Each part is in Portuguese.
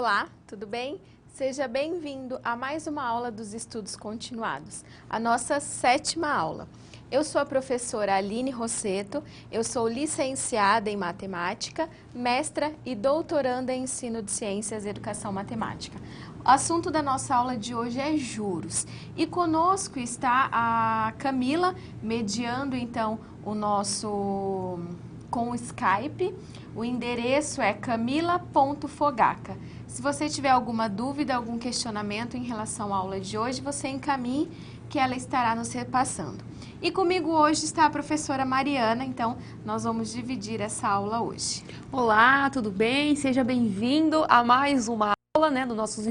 Olá, tudo bem? Seja bem-vindo a mais uma aula dos estudos continuados, a nossa 7ª aula. Eu sou a professora Aline Rosseto, eu sou licenciada em Matemática, mestra e doutoranda em Ensino de Ciências e Educação Matemática. O assunto da nossa aula de hoje é juros e conosco está a Camila, mediando então o nosso com o Skype. O endereço é camila.fogaca. Se você tiver alguma dúvida, algum questionamento em relação à aula de hoje, você encaminhe que ela estará nos repassando. E comigo hoje está a professora Mariana, então nós vamos dividir essa aula hoje. Olá, tudo bem? Seja bem-vindo a mais uma aula, dos nossos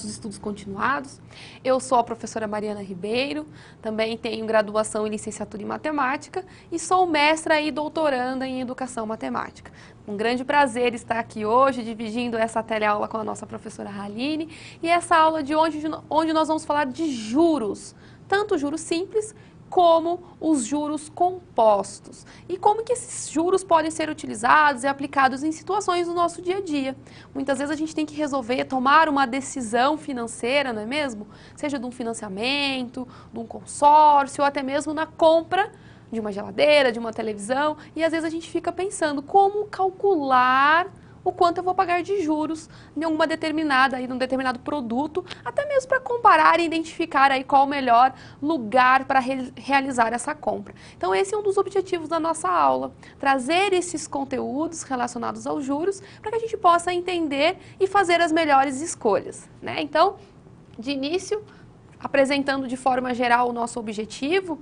estudos continuados. Eu sou a professora Mariana Ribeiro, também tenho graduação em licenciatura em matemática e sou mestra e doutoranda em educação matemática. Um grande prazer estar aqui hoje dividindo essa teleaula com a nossa professora Aline e essa aula de hoje onde nós vamos falar de juros, tanto juros simples como os juros compostos e como que esses juros podem ser utilizados e aplicados em situações do nosso dia a dia. Muitas vezes a gente tem que resolver, tomar uma decisão financeira, não é mesmo? Seja de um financiamento, de um consórcio ou até mesmo na compra de uma geladeira, de uma televisão, e às vezes a gente fica pensando como calcular o quanto eu vou pagar de juros em alguma determinada, num determinado produto, até mesmo para comparar e identificar aí qual o melhor lugar para realizar essa compra. Então esse é um dos objetivos da nossa aula, trazer esses conteúdos relacionados aos juros para que a gente possa entender e fazer as melhores escolhas, né? Então, de início, apresentando de forma geral o nosso objetivo,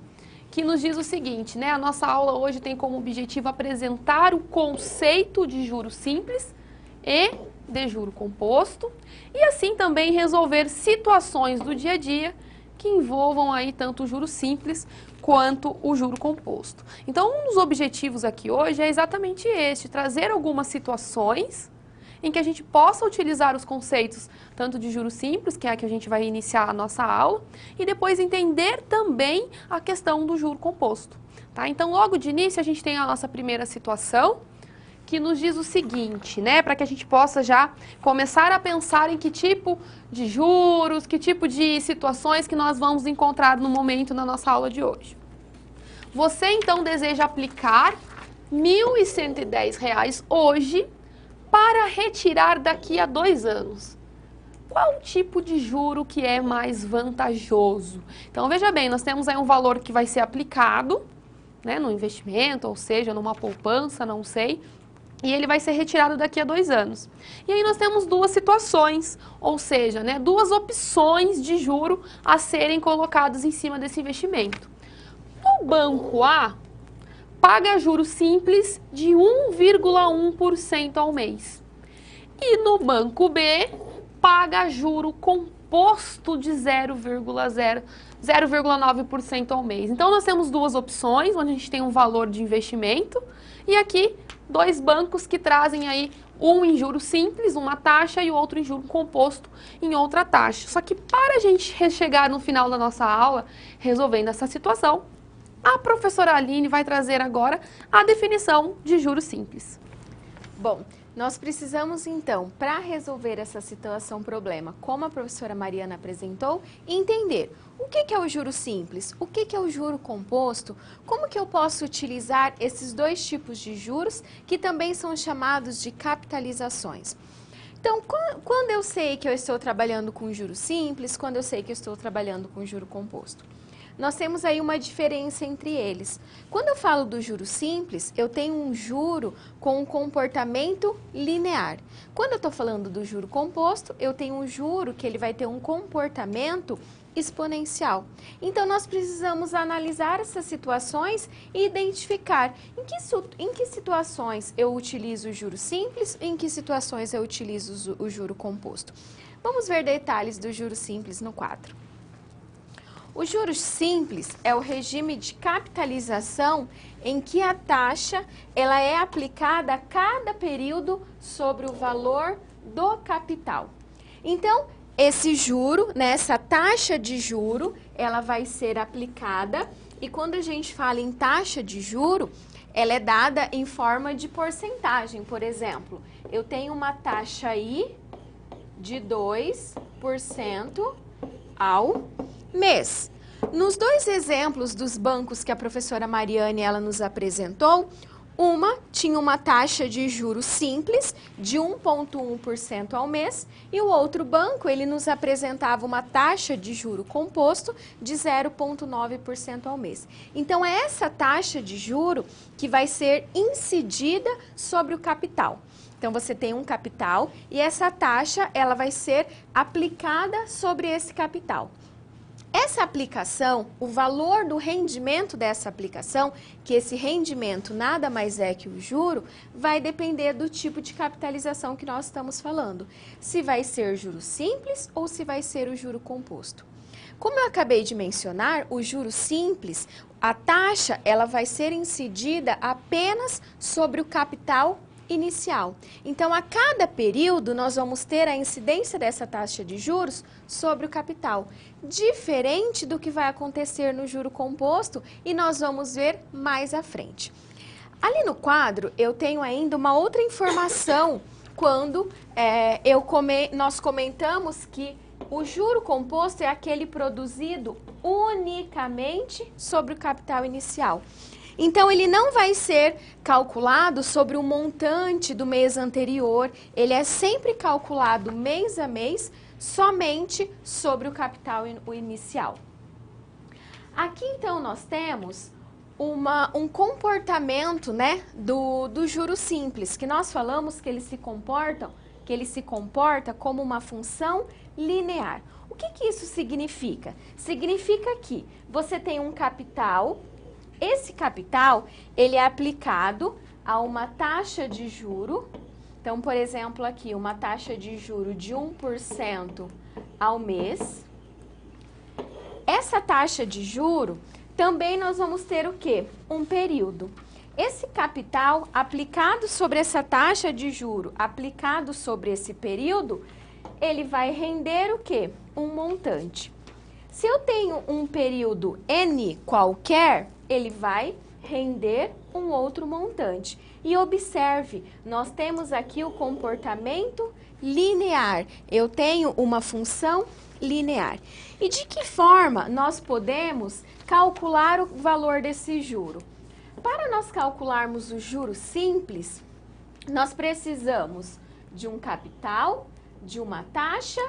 que nos diz o seguinte, a nossa aula hoje tem como objetivo apresentar o conceito de juro simples e de juro composto e assim também resolver situações do dia a dia que envolvam aí tanto o juro simples quanto o juro composto. Então, um dos objetivos aqui hoje é exatamente este, trazer algumas situações em que a gente possa utilizar os conceitos tanto de juros simples, que é a que a gente vai iniciar a nossa aula, e depois entender também a questão do juro composto. Tá? Então, logo de início, a gente tem a nossa primeira situação, que nos diz o seguinte, para que a gente possa já começar a pensar em que tipo de juros, que tipo de situações que nós vamos encontrar no momento na nossa aula de hoje. Você, então, deseja aplicar R$ 1.110 hoje para retirar daqui a 2 anos. Qual o tipo de juro que é mais vantajoso? Então, veja bem, nós temos aí um valor que vai ser aplicado, no investimento, ou seja, numa poupança, não sei, e ele vai ser retirado daqui a 2 anos. E aí nós temos duas situações, ou seja, duas opções de juro a serem colocadas em cima desse investimento. No banco A, paga juros simples de 1,1% ao mês. E no banco B, paga juro composto de 0,9% ao mês. Então, nós temos duas opções, onde a gente tem um valor de investimento, e aqui, 2 bancos que trazem aí um em juro simples, uma taxa, e o outro em juro composto, em outra taxa. Só que para a gente chegar no final da nossa aula, resolvendo essa situação, a professora Aline vai trazer agora a definição de juros simples. Bom, nós precisamos então, para resolver essa situação problema, como a professora Mariana apresentou, entender o que é o juro simples, o que é o juro composto, como que eu posso utilizar esses 2 tipos de juros, que também são chamados de capitalizações. Então, quando eu sei que eu estou trabalhando com juro simples, quando eu sei que eu estou trabalhando com juro composto? Nós temos aí uma diferença entre eles. Quando eu falo do juro simples, eu tenho um juro com um comportamento linear. Quando eu estou falando do juro composto, eu tenho um juro que ele vai ter um comportamento exponencial. Então, nós precisamos analisar essas situações e identificar em que situações eu utilizo o juro simples e em que situações eu utilizo o juro composto. Vamos ver detalhes do juro simples no quadro. O juros simples é o regime de capitalização em que a taxa ela é aplicada a cada período sobre o valor do capital. Então, esse juro, essa taxa de juro, ela vai ser aplicada e quando a gente fala em taxa de juro, ela é dada em forma de porcentagem. Por exemplo, eu tenho uma taxa I de 2% ao mês. Nos dois exemplos dos bancos que a professora Mariane ela nos apresentou, uma tinha uma taxa de juros simples de 1,1% ao mês e o outro banco ele nos apresentava uma taxa de juro composto de 0,9% ao mês. Então é essa taxa de juro que vai ser incidida sobre o capital. Então você tem um capital e essa taxa ela vai ser aplicada sobre esse capital. Essa aplicação, o valor do rendimento dessa aplicação, que esse rendimento nada mais é que o juro, vai depender do tipo de capitalização que nós estamos falando. Se vai ser juro simples ou se vai ser o juro composto. Como eu acabei de mencionar, o juro simples, a taxa ela vai ser incidida apenas sobre o capital inicial. Então, a cada período, nós vamos ter a incidência dessa taxa de juros sobre o capital, diferente do que vai acontecer no juro composto e nós vamos ver mais à frente. Ali no quadro, eu tenho ainda uma outra informação quando nós comentamos que o juro composto é aquele produzido unicamente sobre o capital inicial. Então, ele não vai ser calculado sobre o montante do mês anterior, ele é sempre calculado mês a mês, somente sobre o capital inicial. Aqui, então, nós temos um comportamento, né, do juro simples, que nós falamos que ele se comporta como uma função linear. O que isso significa? Significa que você tem um capital. Esse capital, ele é aplicado a uma taxa de juro. Então, por exemplo, aqui, uma taxa de juro de 1% ao mês. Essa taxa de juro, também nós vamos ter o quê? Um período. Esse capital aplicado sobre essa taxa de juro, aplicado sobre esse período, ele vai render o quê? Um montante. Se eu tenho um período N qualquer, ele vai render um outro montante. E observe, nós temos aqui o comportamento linear. Eu tenho uma função linear. E de que forma nós podemos calcular o valor desse juro? Para nós calcularmos o juro simples, nós precisamos de um capital, de uma taxa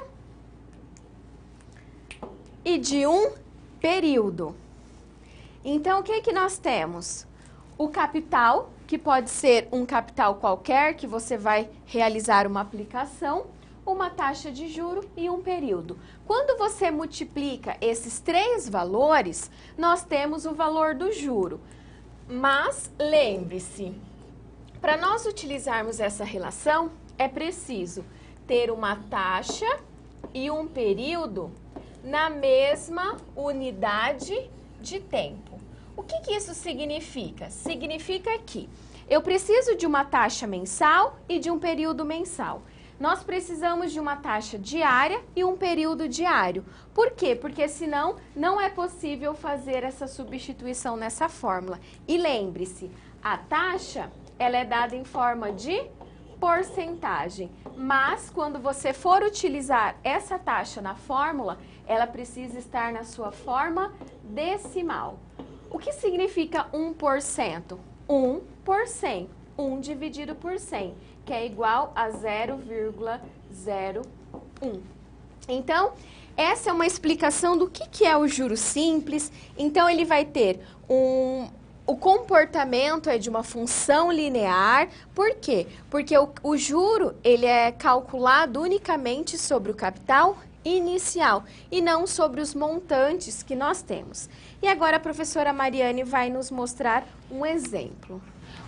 e de um período. Então, o que nós temos? O capital, que pode ser um capital qualquer, que você vai realizar uma aplicação, uma taxa de juro e um período. Quando você multiplica esses três valores, nós temos o valor do juro. Mas, lembre-se, para nós utilizarmos essa relação, é preciso ter uma taxa e um período na mesma unidade de tempo. O que isso significa? Significa que eu preciso de uma taxa mensal e de um período mensal. Nós precisamos de uma taxa diária e um período diário. Por quê? Porque senão não é possível fazer essa substituição nessa fórmula. E lembre-se, a taxa ela é dada em forma de porcentagem, mas quando você for utilizar essa taxa na fórmula, ela precisa estar na sua forma decimal. O que significa 1%? 1 por 100, 1 dividido por 100, que é igual a 0,01. Então, essa é uma explicação do que é o juro simples. Então, ele vai ter o comportamento é de uma função linear. Por quê? Porque o juro ele é calculado unicamente sobre o capital inicial e não sobre os montantes que nós temos. E agora a professora Mariane vai nos mostrar um exemplo.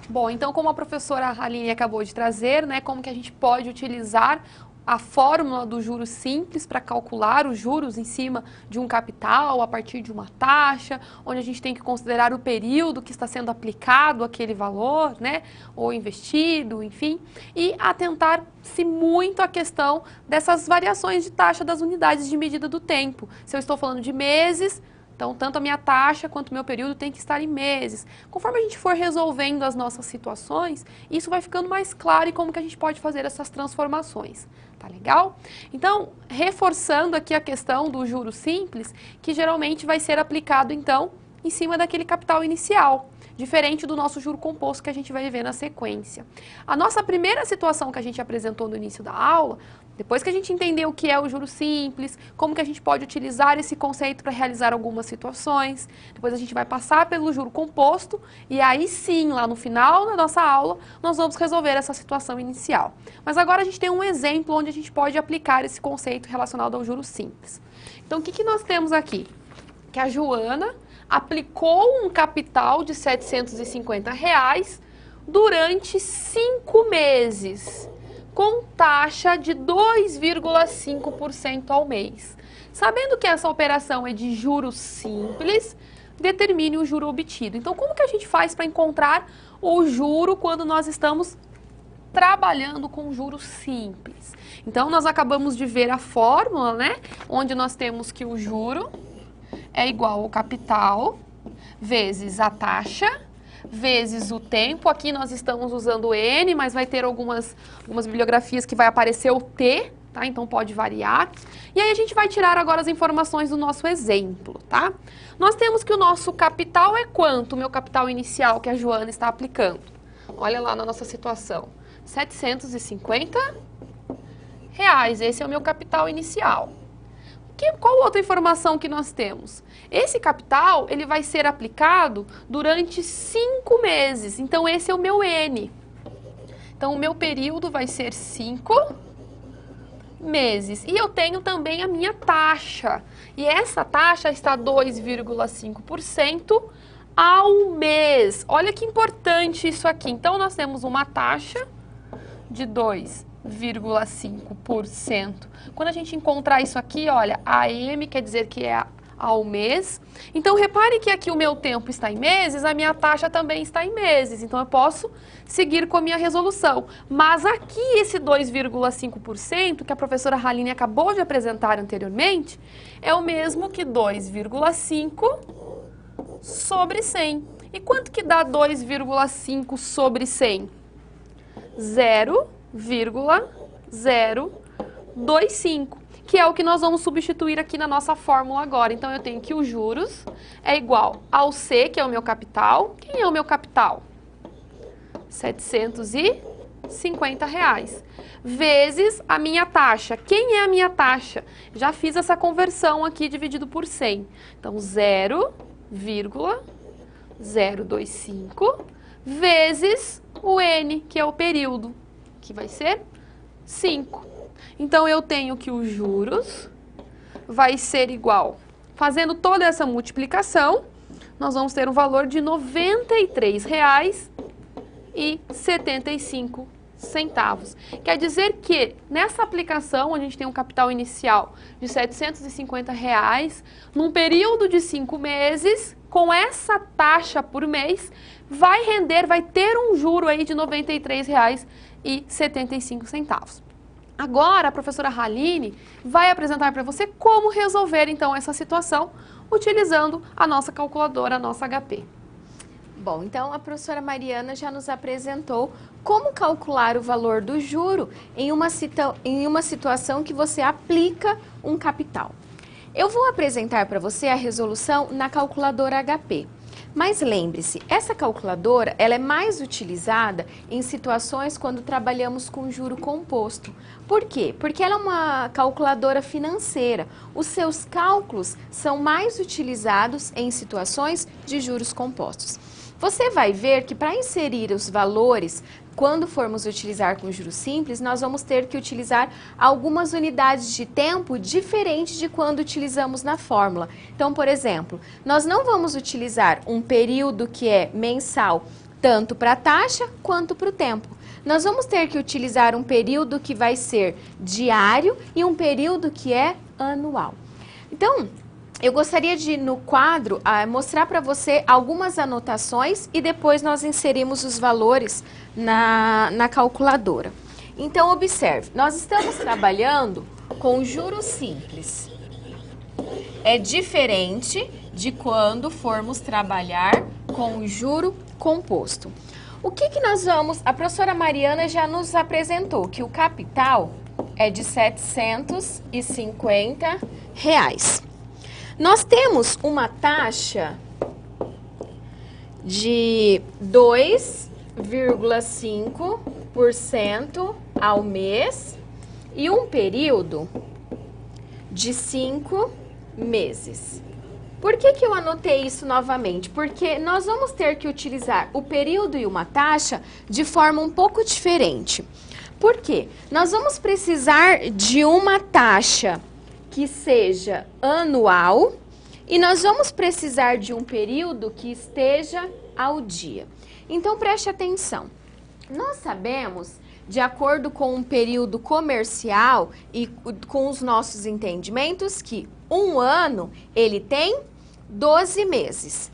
Bom, então como a professora Aline acabou de trazer, né, como que a gente pode utilizar a fórmula do juro simples para calcular os juros em cima de um capital a partir de uma taxa, onde a gente tem que considerar o período que está sendo aplicado aquele valor, né, ou investido, enfim, e atentar-se muito à questão dessas variações de taxa das unidades de medida do tempo. Se eu estou falando de meses, Então, tanto a minha taxa quanto o meu período tem que estar em meses. Conforme a gente for resolvendo as nossas situações, isso vai ficando mais claro e como que a gente pode fazer essas transformações. Tá legal? Então, reforçando aqui a questão do juro simples, que geralmente vai ser aplicado, então, em cima daquele capital inicial, diferente do nosso juro composto que a gente vai ver na sequência. A nossa primeira situação que a gente apresentou no início da aula, depois que a gente entendeu o que é o juro simples, como que a gente pode utilizar esse conceito para realizar algumas situações, depois a gente vai passar pelo juro composto e aí sim, lá no final da nossa aula, nós vamos resolver essa situação inicial. Mas agora a gente tem um exemplo onde a gente pode aplicar esse conceito relacionado ao juro simples. Então, o que nós temos aqui? Que a Joana aplicou um capital de R$ 750 durante 5 meses, com taxa de 2,5% ao mês. Sabendo que essa operação é de juros simples, determine o juro obtido. Então, como que a gente faz para encontrar o juro quando nós estamos trabalhando com juros simples? Então, nós acabamos de ver a fórmula, né? Onde nós temos que o juro é igual ao capital vezes a taxa vezes o tempo. Aqui nós estamos usando N, mas vai ter algumas bibliografias que vai aparecer o T, tá? Então pode variar. E aí a gente vai tirar agora as informações do nosso exemplo, tá? Nós temos que o nosso capital é quanto? O meu capital inicial que a Joana está aplicando. Olha lá na nossa situação. R$ 750. Esse é o meu capital inicial. Qual outra informação que nós temos? Esse capital, ele vai ser aplicado durante 5 meses. Então, esse é o meu N. Então, o meu período vai ser 5 meses. E eu tenho também a minha taxa. E essa taxa está 2,5% ao mês. Olha que importante isso aqui. Então, nós temos uma taxa de 2,5%. Quando a gente encontrar isso aqui, olha, AM quer dizer que é ao mês. Então, repare que aqui o meu tempo está em meses, a minha taxa também está em meses. Então, eu posso seguir com a minha resolução. Mas aqui, esse 2,5% que a professora Haline acabou de apresentar anteriormente, é o mesmo que 2,5 sobre 100. E quanto que dá 2,5 sobre 100? 0,025, que é o que nós vamos substituir aqui na nossa fórmula agora. Então, eu tenho que os juros é igual ao C, que é o meu capital. Quem é o meu capital? R$ 750, vezes a minha taxa. Quem é a minha taxa? Já fiz essa conversão aqui dividido por 100. Então, 0,025 vezes o N, que é o período, que vai ser 5. Então, eu tenho que os juros vai ser igual. Fazendo toda essa multiplicação, nós vamos ter um valor de R$ 93,75. Quer dizer que, nessa aplicação, a gente tem um capital inicial de R$ 750, num período de 5 meses, com essa taxa por mês, vai ter um juro aí de R$ 93,75. Agora, a professora Haline vai apresentar para você como resolver, então, essa situação, utilizando a nossa calculadora, a nossa HP. Bom, então a professora Mariana já nos apresentou como calcular o valor do juro em uma situação que você aplica um capital. Eu vou apresentar para você a resolução na calculadora HP. Mas lembre-se, essa calculadora ela é mais utilizada em situações quando trabalhamos com juro composto. Por quê? Porque ela é uma calculadora financeira. Os seus cálculos são mais utilizados em situações de juros compostos. Você vai ver que para inserir os valores, quando formos utilizar com juros simples, nós vamos ter que utilizar algumas unidades de tempo diferentes de quando utilizamos na fórmula. Então, por exemplo, nós não vamos utilizar um período que é mensal, tanto para a taxa quanto para o tempo. Nós vamos ter que utilizar um período que vai ser diário e um período que é anual. Então, eu gostaria de, no quadro, mostrar para você algumas anotações e depois nós inserimos os valores na calculadora. Então, observe, nós estamos trabalhando com juros simples. É diferente de quando formos trabalhar com o juro composto. O que nós vamos... A professora Mariana já nos apresentou que o capital é de R$ 750. Nós temos uma taxa de 2,5% ao mês e um período de 5 meses. Por que eu anotei isso novamente? Porque nós vamos ter que utilizar o período e uma taxa de forma um pouco diferente. Por quê? Nós vamos precisar de uma taxa que seja anual e nós vamos precisar de um período que esteja ao dia. Então, preste atenção. Nós sabemos, de acordo com um período comercial e com os nossos entendimentos, que um ano ele tem 12 meses.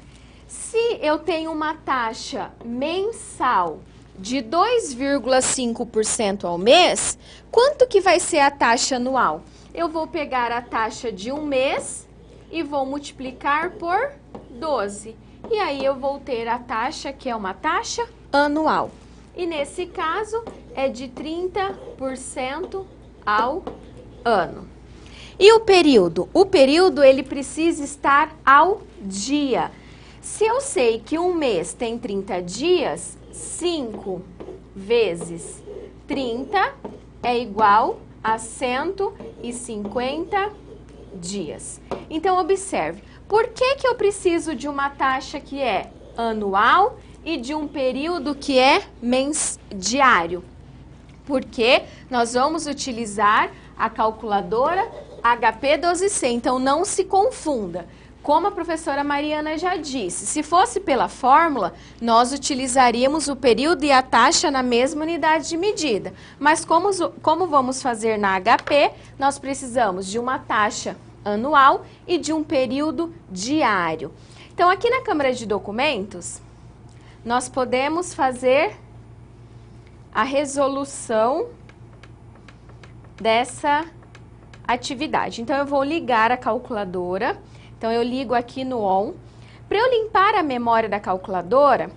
Se eu tenho uma taxa mensal de 2,5% ao mês, quanto que vai ser a taxa anual? Eu vou pegar a taxa de um mês e vou multiplicar por 12. E aí eu vou ter a taxa que é uma taxa anual. E nesse caso é de 30% ao ano. E o período? O período ele precisa estar ao dia. Se eu sei que um mês tem 30 dias, 5 vezes 30 é igual a 150 dias. Então, observe, por que eu preciso de uma taxa que é anual e de um período que é diário? Porque nós vamos utilizar a calculadora HP 12C, então não se confunda. Como a professora Mariana já disse, se fosse pela fórmula, nós utilizaríamos o período e a taxa na mesma unidade de medida. Mas como vamos fazer na HP, nós precisamos de uma taxa anual e de um período diário. Então, aqui na Câmara de Documentos, nós podemos fazer a resolução dessa atividade. Então, eu vou ligar a calculadora. Então, eu ligo aqui no ON. Para eu limpar a memória da calculadora,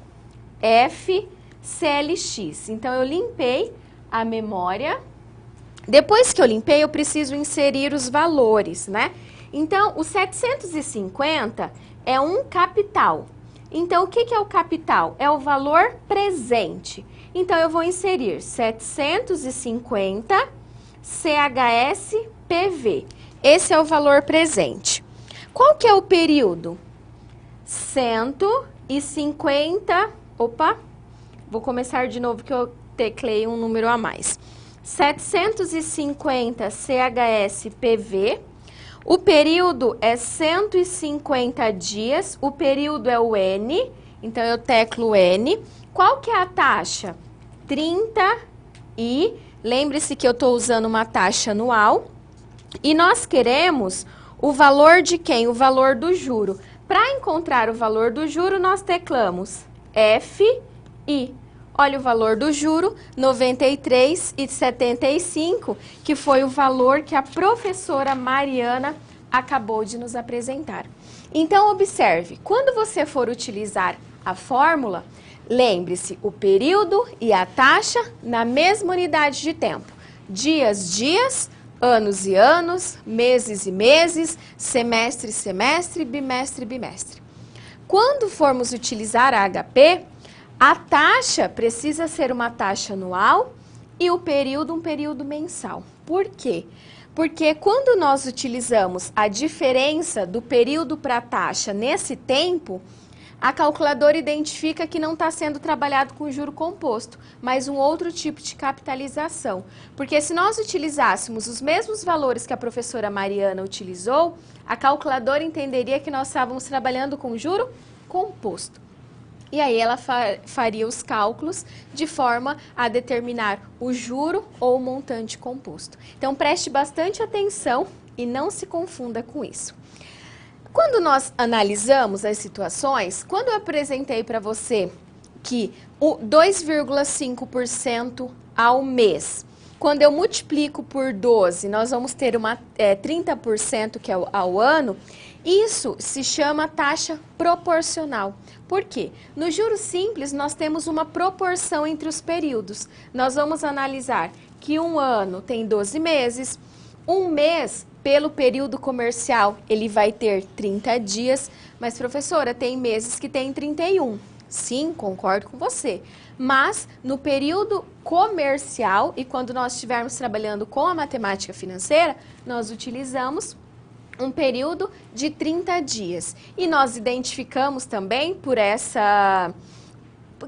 FCLX. Então, eu limpei a memória. Depois que eu limpei, eu preciso inserir os valores, né? Então, o 750 é um capital. Então, o que é o capital? É o valor presente. Então, eu vou inserir 750 CHS-PV. Esse é o valor presente. Qual que é o período? 150... Opa, vou começar de novo que eu teclei um número a mais. 750 CHS-PV. O período é 150 dias. O período é o N. Então, eu teclo N. Qual que é a taxa? 30 e... Lembre-se que eu estou usando uma taxa anual. E nós queremos o valor de quem? O valor do juro. Para encontrar o valor do juro, nós teclamos FI. Olha o valor do juro, R$ 93,75, que foi o valor que a professora Mariana acabou de nos apresentar. Então, observe, quando você for utilizar a fórmula, lembre-se, o período e a taxa na mesma unidade de tempo. Dias, dias, anos e anos, meses e meses, semestre, semestre, bimestre, bimestre. Quando formos utilizar a HP, a taxa precisa ser uma taxa anual e o período um período mensal. Por quê? Porque quando nós utilizamos a diferença do período para a taxa nesse tempo, a calculadora identifica que não está sendo trabalhado com juro composto, mas um outro tipo de capitalização. Porque se nós utilizássemos os mesmos valores que a professora Mariana utilizou, a calculadora entenderia que nós estávamos trabalhando com juro composto. E aí ela faria os cálculos de forma a determinar o juro ou o montante composto. Então preste bastante atenção e não se confunda com isso. Quando nós analisamos as situações, quando eu apresentei para você que o 2,5% ao mês, quando eu multiplico por 12, nós vamos ter 30% que é ao ano, Isso se chama taxa proporcional. Por quê? No juros simples, nós temos uma proporção entre os períodos. Nós vamos analisar que um ano tem 12 meses, um mês, pelo período comercial, ele vai ter 30 dias, mas, professora, tem meses que tem 31. Sim, concordo com você. Mas, no período comercial, e quando nós estivermos trabalhando com a matemática financeira, nós utilizamos um período de 30 dias. E nós identificamos também por essa...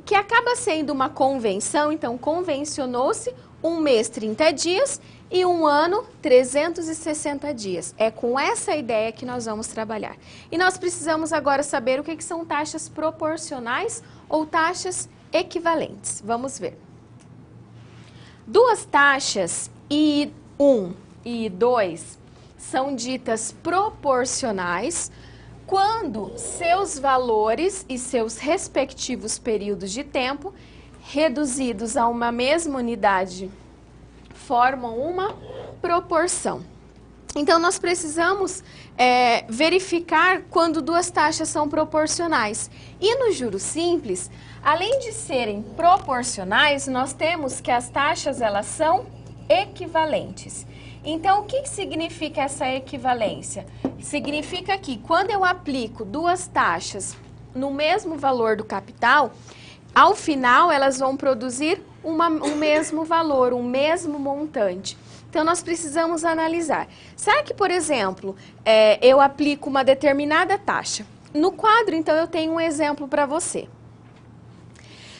que acaba sendo uma convenção, então convencionou-se um mês 30 dias e um ano 360 dias. É com essa ideia que nós vamos trabalhar. E nós precisamos agora saber o que são taxas proporcionais ou taxas equivalentes. Vamos ver. Duas taxas, I1 e I2, são ditas proporcionais quando seus valores e seus respectivos períodos de tempo, reduzidos a uma mesma unidade, formam uma proporção. Então, nós precisamos verificar quando duas taxas são proporcionais. E no juros simples, além de serem proporcionais, nós temos que as taxas elas são equivalentes. Então, o que significa essa equivalência? Significa que quando eu aplico duas taxas no mesmo valor do capital, ao final elas vão produzir um mesmo valor, um mesmo montante. Então, nós precisamos analisar. Será que, por exemplo, eu aplico uma determinada taxa? No quadro, então, eu tenho um exemplo para você.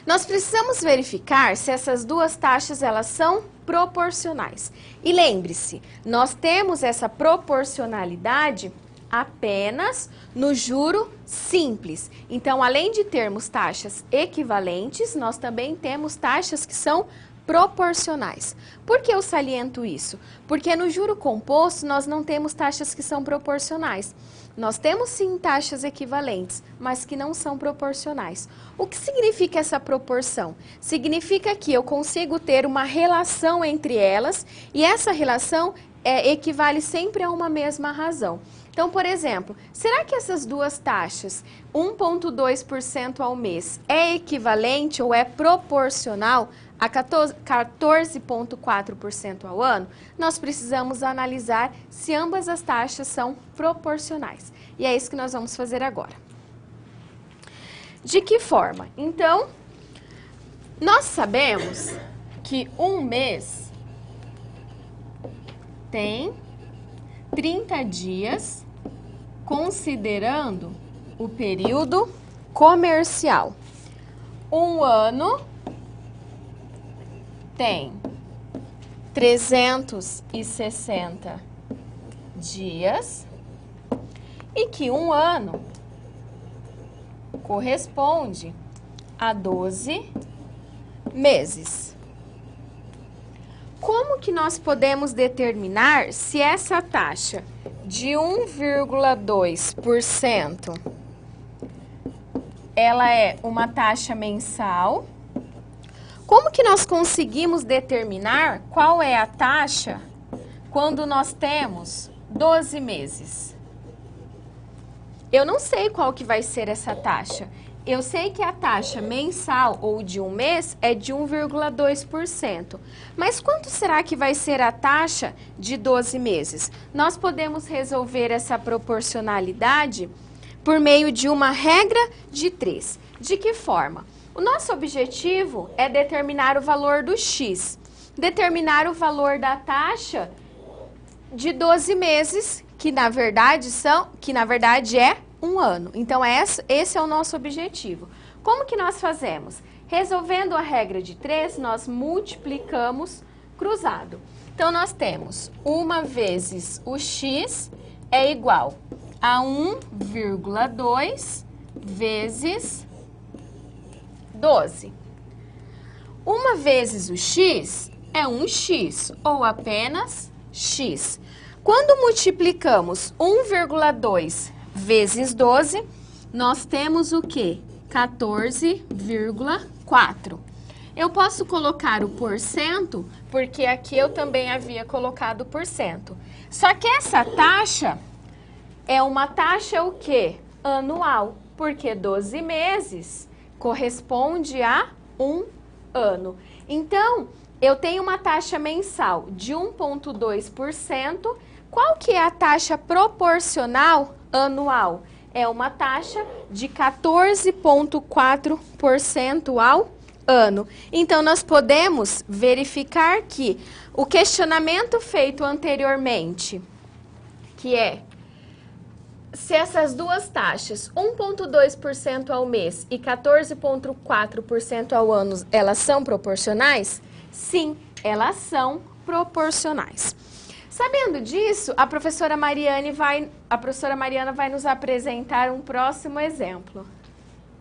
Nós precisamos verificar se essas duas taxas elas são proporcionais. E lembre-se, nós temos essa proporcionalidade apenas no juro simples. Então, além de termos taxas equivalentes, nós também temos taxas que são proporcionais. Por que eu saliento isso? Porque no juro composto nós não temos taxas que são proporcionais. Nós temos sim taxas equivalentes, mas que não são proporcionais. O que significa essa proporção? Significa que eu consigo ter uma relação entre elas e essa relação equivale sempre a uma mesma razão. Então, por exemplo, será que essas duas taxas, 1,2% ao mês, é equivalente ou é proporcional a 14,4% ao ano? Nós precisamos analisar se ambas as taxas são proporcionais. E é isso que nós vamos fazer agora. De que forma? Então, nós sabemos que um mês tem 30 dias, considerando o período comercial. Um ano tem 360 dias e que um ano corresponde a 12 meses. Como que nós podemos determinar se essa taxa de 1,2% ela é uma taxa mensal? Como que nós conseguimos determinar qual é a taxa quando nós temos 12 meses? Eu não sei qual que vai ser essa taxa. Eu sei que a taxa mensal ou de um mês é de 1,2%. Mas quanto será que vai ser a taxa de 12 meses? Nós podemos resolver essa proporcionalidade por meio de uma regra de 3. De que forma? O nosso objetivo é determinar o valor do X, determinar o valor da taxa de 12 meses, que na verdade é um ano. Então, esse é o nosso objetivo. Como que nós fazemos? Resolvendo a regra de 3, nós multiplicamos cruzado. Então, nós temos 1 vezes o X é igual a 1,2 vezes 12. 1 vezes o X é 1x, ou apenas X. Quando multiplicamos 1,2 vezes 12, nós temos o quê? 14,4. Eu posso colocar o porcento, porque aqui eu também havia colocado porcento. Só que essa taxa é uma taxa o quê? Anual, porque 12 meses corresponde a 1 ano. Então, eu tenho uma taxa mensal de 1,2%. Qual que é a taxa proporcional anual? É uma taxa de 14,4% ao ano. Então, nós podemos verificar que o questionamento feito anteriormente, que é se essas duas taxas, 1,2% ao mês e 14,4% ao ano, elas são proporcionais? Sim, elas são proporcionais. Sabendo disso, a professora Mariana vai nos apresentar um próximo exemplo.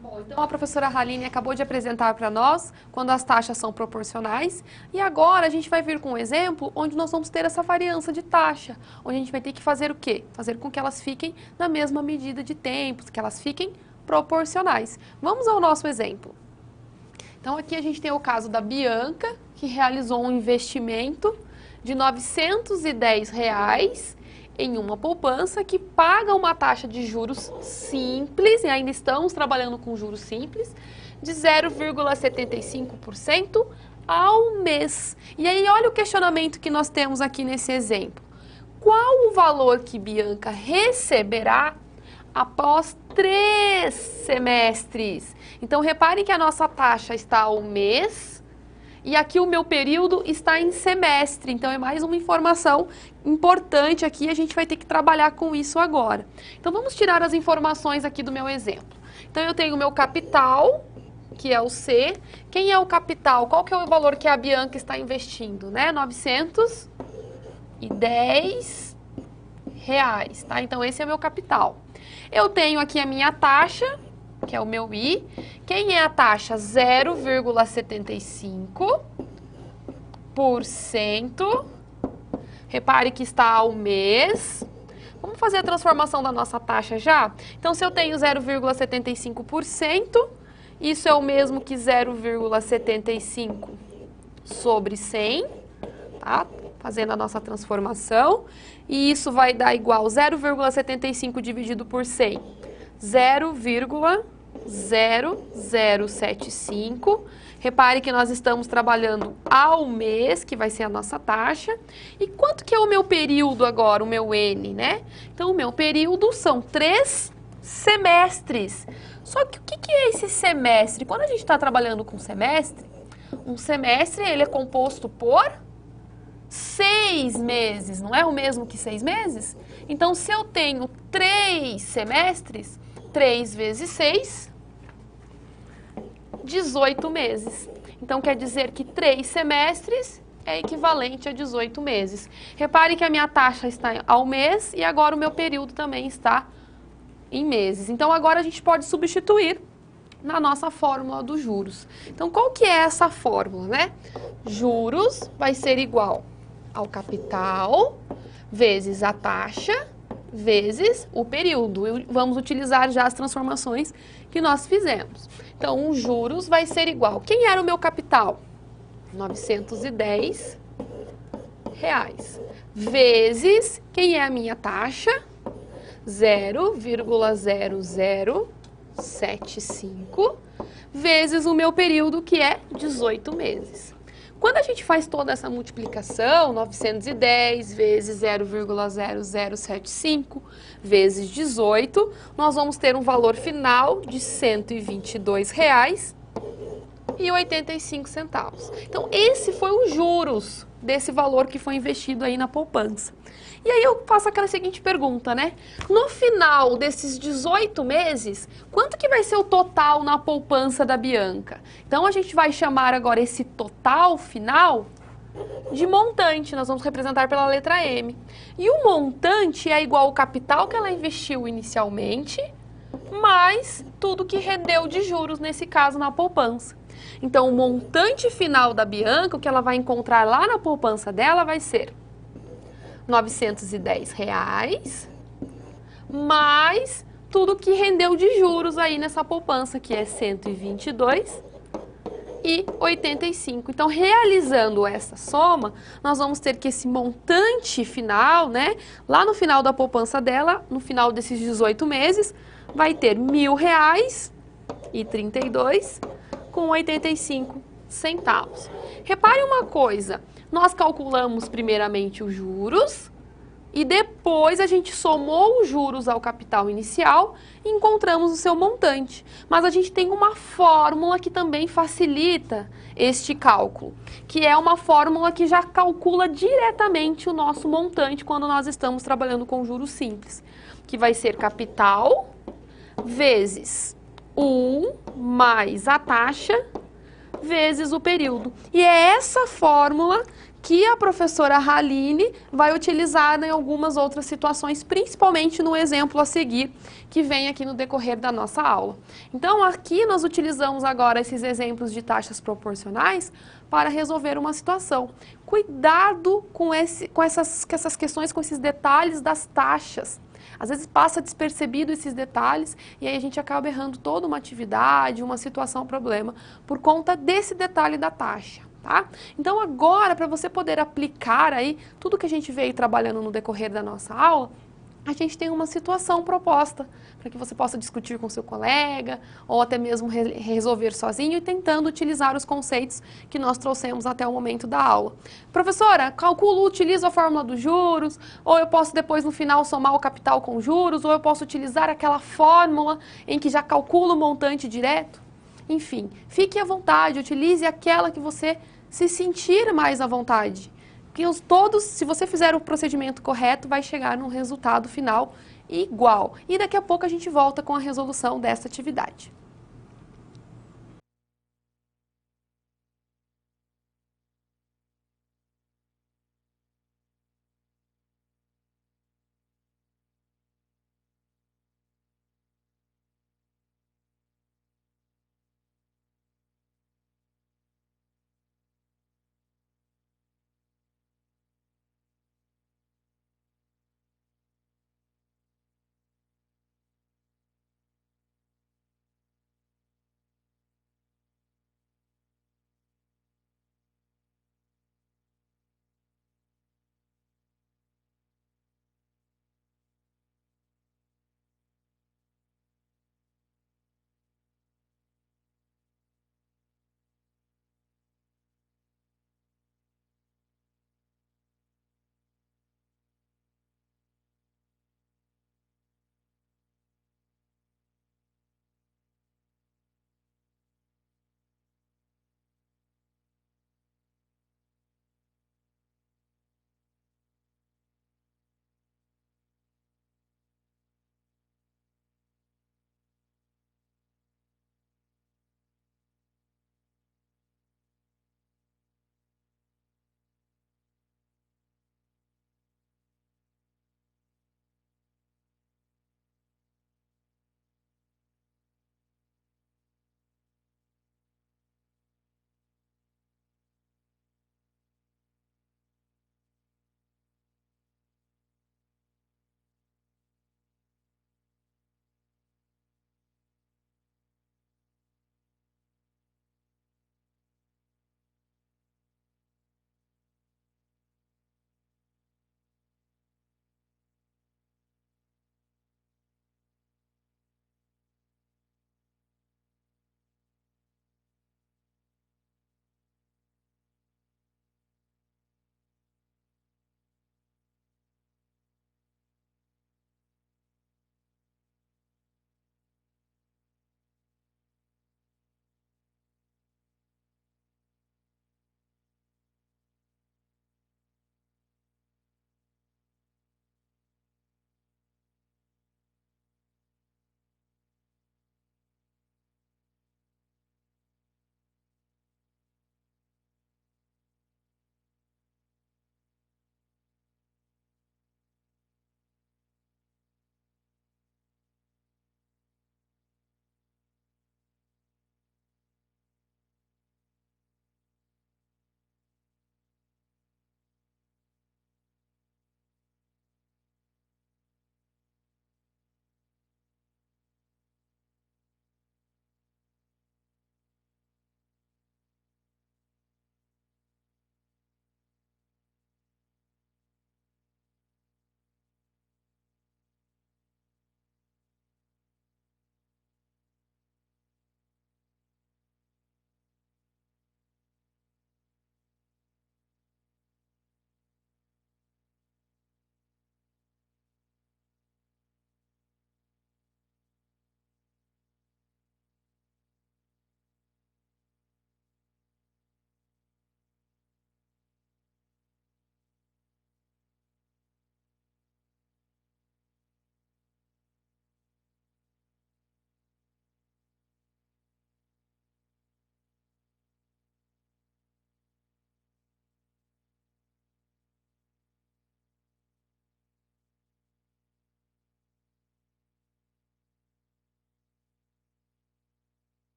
Bom, então a professora Haline acabou de apresentar para nós quando as taxas são proporcionais e agora a gente vai vir com um exemplo onde nós vamos ter essa variância de taxa, onde a gente vai ter que fazer o quê? Fazer com que elas fiquem na mesma medida de tempos, que elas fiquem proporcionais. Vamos ao nosso exemplo. Então aqui a gente tem o caso da Bianca, que realizou um investimento de R$ 910 em uma poupança que paga uma taxa de juros simples, e ainda estamos trabalhando com juros simples, de 0,75% ao mês. E aí olha o questionamento que nós temos aqui nesse exemplo. Qual o valor que Bianca receberá após 3 semestres? Então reparem que a nossa taxa está ao mês, e aqui o meu período está em semestre, então é mais uma informação importante aqui, a gente vai ter que trabalhar com isso agora. Então vamos tirar as informações aqui do meu exemplo. Então eu tenho o meu capital, que é o C. Quem é o capital? Qual que é o valor que a Bianca está investindo, né? R$ 910, tá? Então esse é o meu capital. Eu tenho aqui a minha taxa, que é o meu I. Quem é a taxa? 0,75%. Repare que está ao mês. Vamos fazer a transformação da nossa taxa já? Então, se eu tenho 0,75%, isso é o mesmo que 0,75 sobre 100, tá? Fazendo a nossa transformação. E isso vai dar igual 0,75 dividido por 100. 0,0075. Repare que nós estamos trabalhando ao mês, que vai ser a nossa taxa. E quanto que é o meu período agora, o meu N, né? Então, o meu período são 3 semestres. Só que o que é esse semestre? Quando a gente está trabalhando com semestre, um semestre ele é composto por 6 meses, não é o mesmo que 6 meses? Então, se eu tenho 3 semestres, 3 vezes 6, 18 meses. Então, quer dizer que 3 semestres é equivalente a 18 meses. Repare que a minha taxa está ao mês e agora o meu período também está em meses. Então, agora a gente pode substituir na nossa fórmula dos juros. Então, qual que é essa fórmula, né? Juros vai ser igual ao capital vezes a taxa vezes o período. Vamos utilizar já as transformações que nós fizemos. Então, os juros vai ser igual. Quem era o meu capital? R$ 910. Vezes, quem é a minha taxa? 0,0075 vezes o meu período, que é 18 meses. Quando a gente faz toda essa multiplicação, 910 vezes 0,0075 vezes 18, nós vamos ter um valor final de R$ 122,85. Então, esse foi os juros desse valor que foi investido aí na poupança. E aí eu faço aquela seguinte pergunta, né? No final desses 18 meses, quanto que vai ser o total na poupança da Bianca? Então, a gente vai chamar agora esse total final de montante. Nós vamos representar pela letra M. E o montante é igual ao capital que ela investiu inicialmente, mais tudo que rendeu de juros, nesse caso, na poupança. Então, o montante final da Bianca, o que ela vai encontrar lá na poupança dela, vai ser R$ 910, mais tudo que rendeu de juros aí nessa poupança, que é R$ 122. e 85. Então, realizando essa soma, nós vamos ter que esse montante final, né, lá no final da poupança dela, no final desses 18 meses, vai ter R$ 1.000,32 com 85 centavos. Repare uma coisa, nós calculamos primeiramente os juros, e depois a gente somou os juros ao capital inicial e encontramos o seu montante. Mas a gente tem uma fórmula que também facilita este cálculo, que é uma fórmula que já calcula diretamente o nosso montante quando nós estamos trabalhando com juros simples, que vai ser capital vezes 1 mais a taxa vezes o período. E é essa fórmula que a professora Haline vai utilizar em algumas outras situações, principalmente no exemplo a seguir, que vem aqui no decorrer da nossa aula. Então, aqui nós utilizamos agora esses exemplos de taxas proporcionais para resolver uma situação. Cuidado com essas questões, com esses detalhes das taxas. Às vezes passa despercebido esses detalhes e aí a gente acaba errando toda uma atividade, uma situação, problema, por conta desse detalhe da taxa. Tá? Então agora, para você poder aplicar aí tudo que a gente veio trabalhando no decorrer da nossa aula, a gente tem uma situação proposta para que você possa discutir com seu colega ou até mesmo resolver sozinho e tentando utilizar os conceitos que nós trouxemos até o momento da aula. Professora, calculo, utilizo a fórmula dos juros, ou eu posso depois no final somar o capital com juros, ou eu posso utilizar aquela fórmula em que já calculo o montante direto? Enfim, fique à vontade, utilize aquela que você se sentir mais à vontade. Porque se você fizer o procedimento correto, vai chegar num resultado final igual. E daqui a pouco a gente volta com a resolução dessa atividade.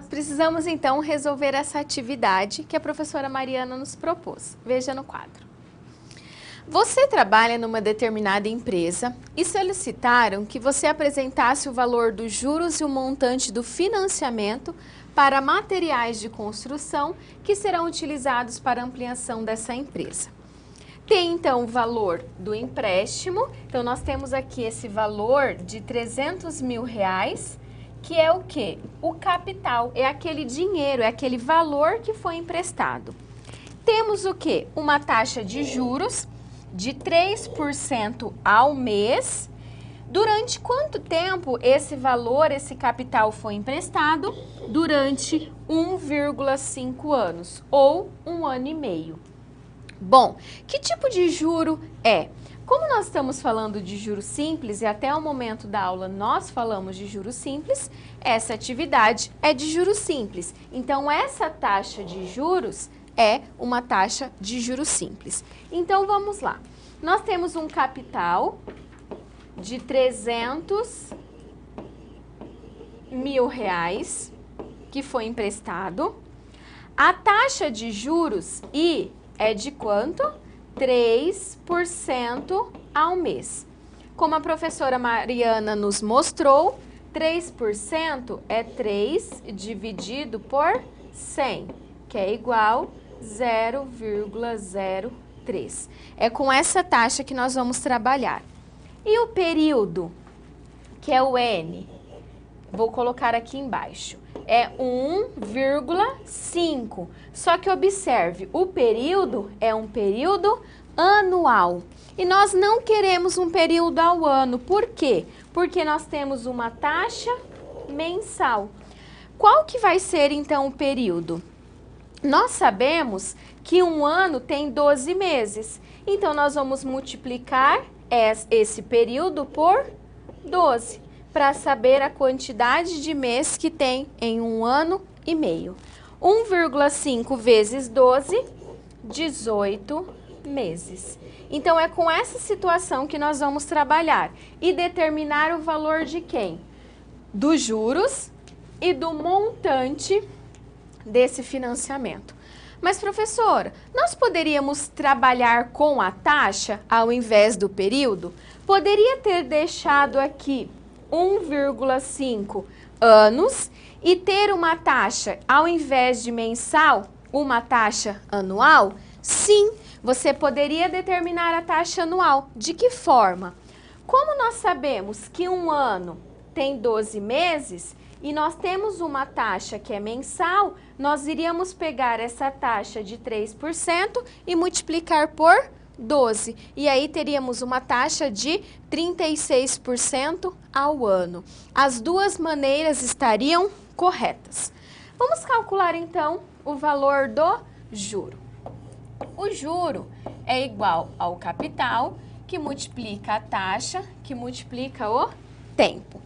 precisamos então resolver essa atividade que a professora Mariana nos propôs. Veja no quadro. Você trabalha numa determinada empresa e solicitaram que você apresentasse o valor dos juros e o montante do financiamento para materiais de construção que serão utilizados para a ampliação dessa empresa. Tem então o valor do empréstimo, então nós temos aqui esse valor de R$300 mil, que é o quê? O capital, é aquele dinheiro, é aquele valor que foi emprestado. Temos o quê? Uma taxa de juros de 3% ao mês. Durante quanto tempo esse valor, esse capital foi emprestado? Durante 1,5 anos ou 1 ano e meio. Bom, que tipo de juro é? Como nós estamos falando de juros simples e até o momento da aula nós falamos de juros simples, essa atividade é de juros simples. Então, essa taxa de juros é uma taxa de juros simples. Então, vamos lá. Nós temos um capital de R$300 mil que foi emprestado. A taxa de juros é de quanto? 3% ao mês. Como a professora Mariana nos mostrou, 3% é 3 dividido por 100, que é igual a 0,03. É com essa taxa que nós vamos trabalhar. E o período, que é o N, vou colocar aqui embaixo, é 1,5. Só que observe, o período é um período anual. E nós não queremos um período ao ano. Por quê? Porque nós temos uma taxa mensal. Qual que vai ser, então, o período? Nós sabemos que um ano tem 12 meses. Então, nós vamos multiplicar esse período por 12, para saber a quantidade de mês que tem em um ano e meio. 1,5 vezes 12, 18 meses. Então, é com essa situação que nós vamos trabalhar e determinar o valor de quem? Dos juros e do montante desse financiamento. Mas, professora, nós poderíamos trabalhar com a taxa ao invés do período? Poderia ter deixado aqui 1,5 anos e ter uma taxa, ao invés de mensal, uma taxa anual? Sim, você poderia determinar a taxa anual. De que forma? Como nós sabemos que um ano tem 12 meses e nós temos uma taxa que é mensal, nós iríamos pegar essa taxa de 3% e multiplicar por 12. E aí teríamos uma taxa de 36% ao ano. As duas maneiras estariam corretas. Vamos calcular então o valor do juro. O juro é igual ao capital, que multiplica a taxa, que multiplica o tempo.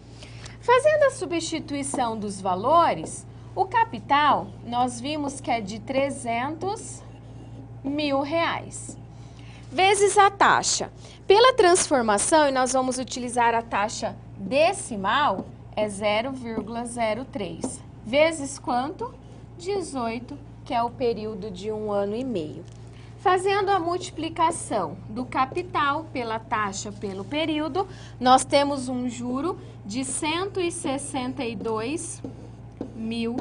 Fazendo a substituição dos valores, o capital nós vimos que é de R$300 mil, vezes a taxa. Pela transformação, e nós vamos utilizar a taxa decimal, é 0,03. Vezes quanto? 18, que é o período de um ano e meio. Fazendo a multiplicação do capital pela taxa pelo período, nós temos um juro de R$162 mil.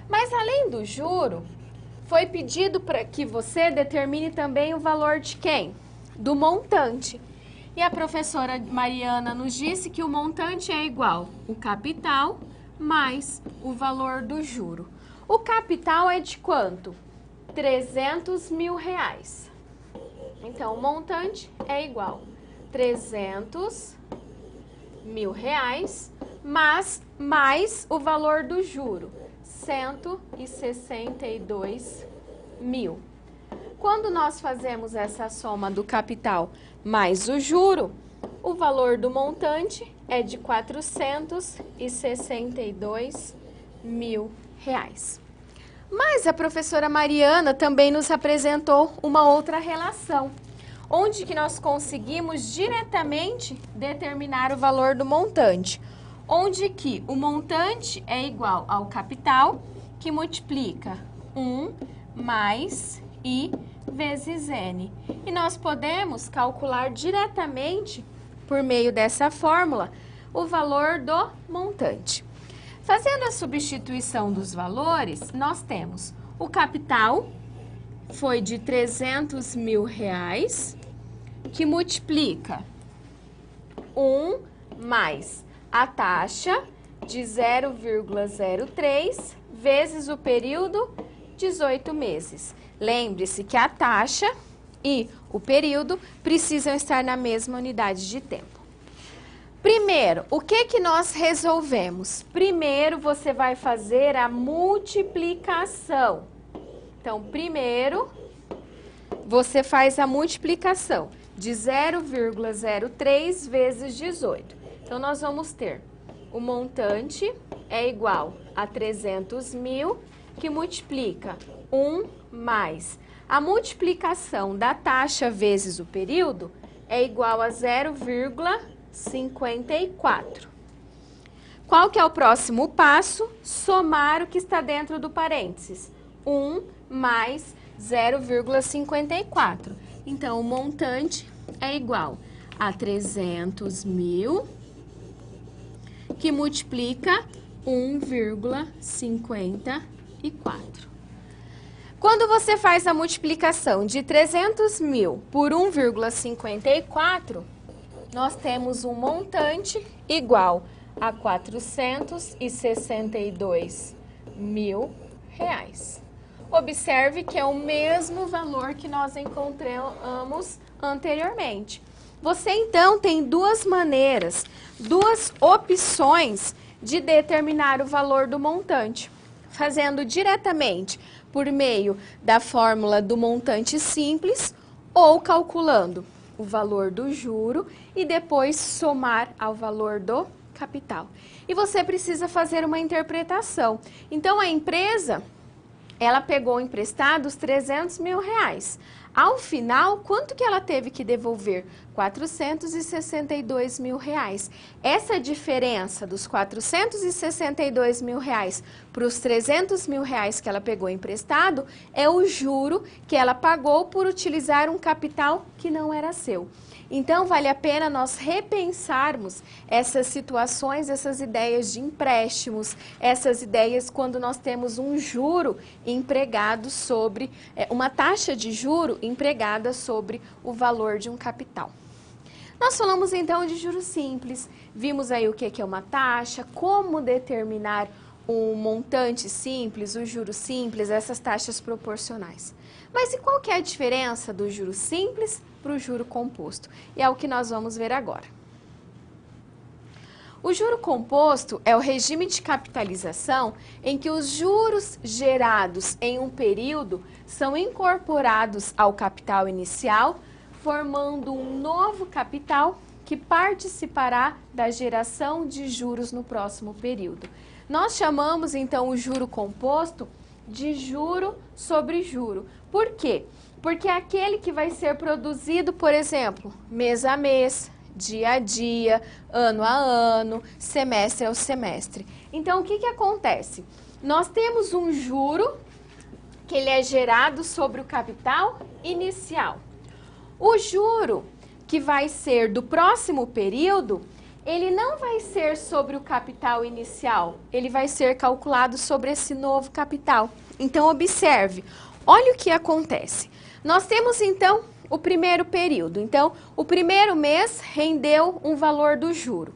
Mas além do juro, foi pedido para que você determine também o valor de quem? Do montante. E a professora Mariana nos disse que o montante é igual o capital mais o valor do juro. O capital é de quanto? R$300 mil. Então, o montante é igual a R$300 mil, mas mais o valor do juro, R$162 mil. Quando nós fazemos essa soma do capital mais o juro, o valor do montante é de R$462 mil. Mas a professora Mariana também nos apresentou uma outra relação, onde que nós conseguimos diretamente determinar o valor do montante. onde que o montante é igual ao capital, que multiplica 1 mais I vezes N. E nós podemos calcular diretamente, por meio dessa fórmula, o valor do montante. Fazendo a substituição dos valores, nós temos o capital, foi de R$300 mil, que multiplica 1 mais a taxa de 0,03 vezes o período, 18 meses. Lembre-se que a taxa e o período precisam estar na mesma unidade de tempo. Primeiro, o que nós resolvemos? Primeiro, você vai fazer a multiplicação. Então, primeiro, você faz a multiplicação de 0,03 vezes 18. Então, nós vamos ter o montante é igual a 300 mil, que multiplica 1 mais a multiplicação da taxa vezes o período é igual a 0,54. Qual que é o próximo passo? Somar o que está dentro do parênteses. 1 mais 0,54. Então, o montante é igual a 300 mil, que multiplica 1,54. Quando você faz a multiplicação de 300 mil por 1,54, nós temos um montante igual a R$462 mil. Observe que é o mesmo valor que nós encontramos anteriormente. Você, então, tem duas maneiras, duas opções de determinar o valor do montante. Fazendo diretamente por meio da fórmula do montante simples ou calculando o valor do juro e depois somar ao valor do capital. E você precisa fazer uma interpretação. Então, a empresa, ela pegou emprestado os 300 mil reais. Ao final, quanto que ela teve que devolver? 462 mil reais. Essa diferença dos 462 mil reais para os 300 mil reais que ela pegou emprestado é o juro que ela pagou por utilizar um capital que não era seu. Então, vale a pena nós repensarmos essas situações, essas ideias de empréstimos, essas ideias quando nós temos um juro empregado sobre, uma taxa de juro empregada sobre o valor de um capital. Nós falamos então de juros simples, vimos aí o que é uma taxa, como determinar um montante simples, o juro simples, essas taxas proporcionais. Mas e qual que é a diferença do juro simples para o juro composto? E é o que nós vamos ver agora. O juro composto é o regime de capitalização em que os juros gerados em um período são incorporados ao capital inicial, formando um novo capital que participará da geração de juros no próximo período. Nós chamamos então o juro composto de juro sobre juro. Por quê? Porque é aquele que vai ser produzido, por exemplo, mês a mês, dia a dia, ano a ano, semestre ao semestre. Então, o que acontece? Nós temos um juro que ele é gerado sobre o capital inicial. O juro que vai ser do próximo período, ele não vai ser sobre o capital inicial, ele vai ser calculado sobre esse novo capital. Então, observe, olha o que acontece. Nós temos, então, o primeiro período. Então, o primeiro mês rendeu um valor do juro.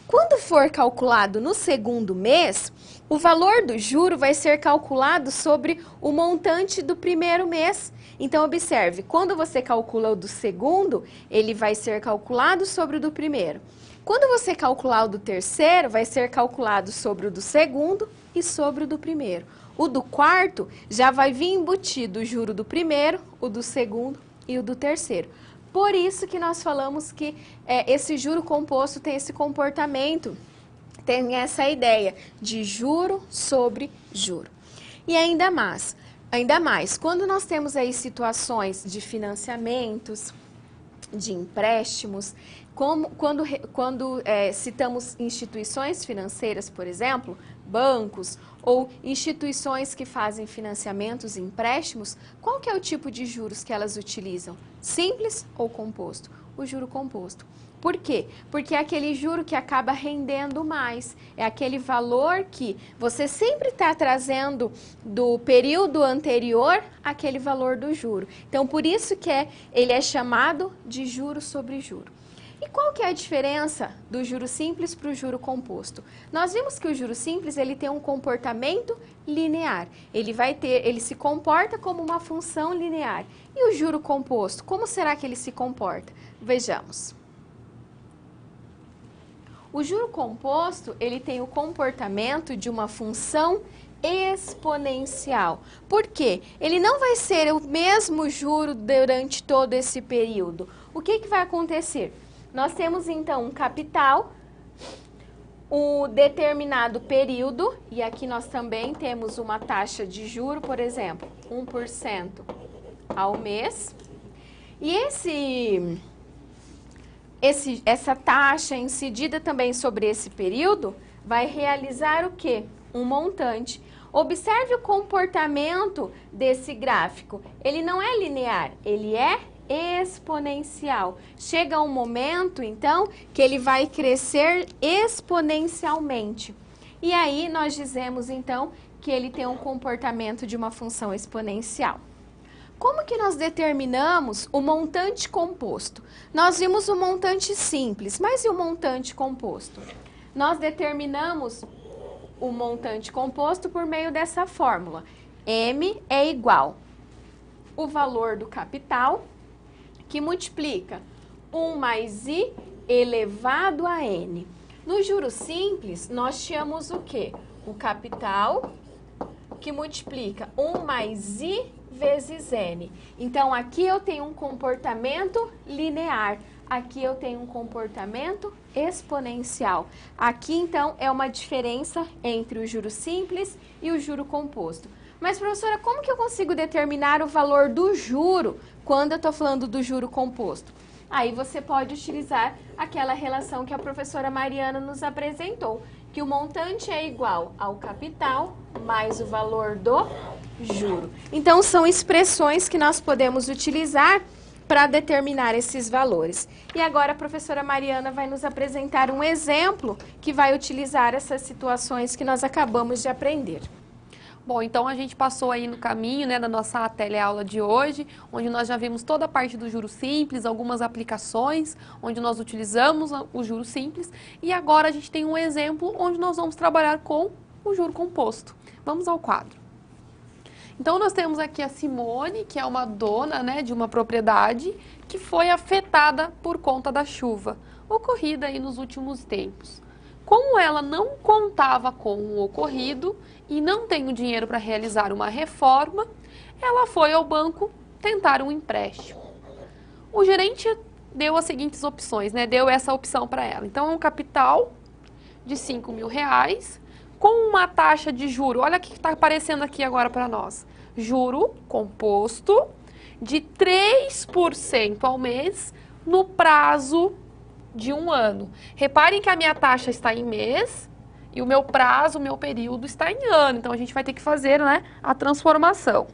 Quando for calculado no segundo mês, o valor do juro vai ser calculado sobre o montante do primeiro mês. Então, observe, quando você calcula o do segundo, ele vai ser calculado sobre o do primeiro. Quando você calcular o do terceiro, vai ser calculado sobre o do segundo e sobre o do primeiro. O do quarto já vai vir embutido o juro do primeiro, o do segundo e o do terceiro. Por isso que nós falamos que esse juro composto tem esse comportamento, tem essa ideia de juro sobre juro. E ainda mais, quando nós temos aí situações de financiamentos, de empréstimos, Quando citamos instituições financeiras, por exemplo, bancos ou instituições que fazem financiamentos e empréstimos, qual que é o tipo de juros que elas utilizam? Simples ou composto? O juro composto. Por quê? Porque é aquele juro que acaba rendendo mais. É aquele valor que você sempre está trazendo do período anterior aquele valor do juro. Então, por isso que ele é chamado de juro sobre juro. E qual que é a diferença do juro simples para o juro composto? Nós vimos que o juro simples ele tem um comportamento linear. Ele se comporta como uma função linear. E o juro composto, como será que ele se comporta? Vejamos. O juro composto, ele tem o comportamento de uma função exponencial. Por quê? Ele não vai ser o mesmo juro durante todo esse período. O que vai acontecer? Nós temos então um capital, um determinado período, e aqui nós também temos uma taxa de juro, por exemplo, 1% ao mês. E essa taxa incidida também sobre esse período vai realizar o quê? Um montante. Observe o comportamento desse gráfico. Ele não é linear, ele é exponencial. Chega um momento, então, que ele vai crescer exponencialmente. E aí nós dizemos, então, que ele tem um comportamento de uma função exponencial. Como que nós determinamos o montante composto? Nós vimos o montante simples, mas e o montante composto? Nós determinamos o montante composto por meio dessa fórmula. M é igual o valor do capital, que multiplica 1 mais I elevado a N. No juro simples, nós tínhamos o quê? O capital, que multiplica 1 mais I vezes N. Então, aqui eu tenho um comportamento linear. Aqui eu tenho um comportamento exponencial. Aqui, então, é uma diferença entre o juro simples e o juro composto. Mas, professora, como que eu consigo determinar o valor do juro quando eu estou falando do juro composto? Aí você pode utilizar aquela relação que a professora Mariana nos apresentou, que o montante é igual ao capital mais o valor do juro. Então, são expressões que nós podemos utilizar para determinar esses valores. E agora a professora Mariana vai nos apresentar um exemplo que vai utilizar essas situações que nós acabamos de aprender. Bom, então a gente passou aí no caminho, né, da nossa teleaula de hoje, onde nós já vimos toda a parte do juro simples, algumas aplicações, onde nós utilizamos o juro simples, e agora a gente tem um exemplo onde nós vamos trabalhar com o juro composto. Vamos ao quadro. Então, nós temos aqui a Simone, que é uma dona, né, de uma propriedade que foi afetada por conta da chuva, ocorrida aí nos últimos tempos. Como ela não contava com o ocorrido e não tem o dinheiro para realizar uma reforma, ela foi ao banco tentar um empréstimo. O gerente deu as seguintes opções, né, deu essa opção para ela. Então, um capital de R$5.000, com uma taxa de juro, olha o que está aparecendo aqui agora para nós, juro composto de 3% ao mês no prazo de 1 ano. Reparem que a minha taxa está em mês e o meu prazo, o meu período está em ano, então a gente vai ter que fazer, né, a transformação.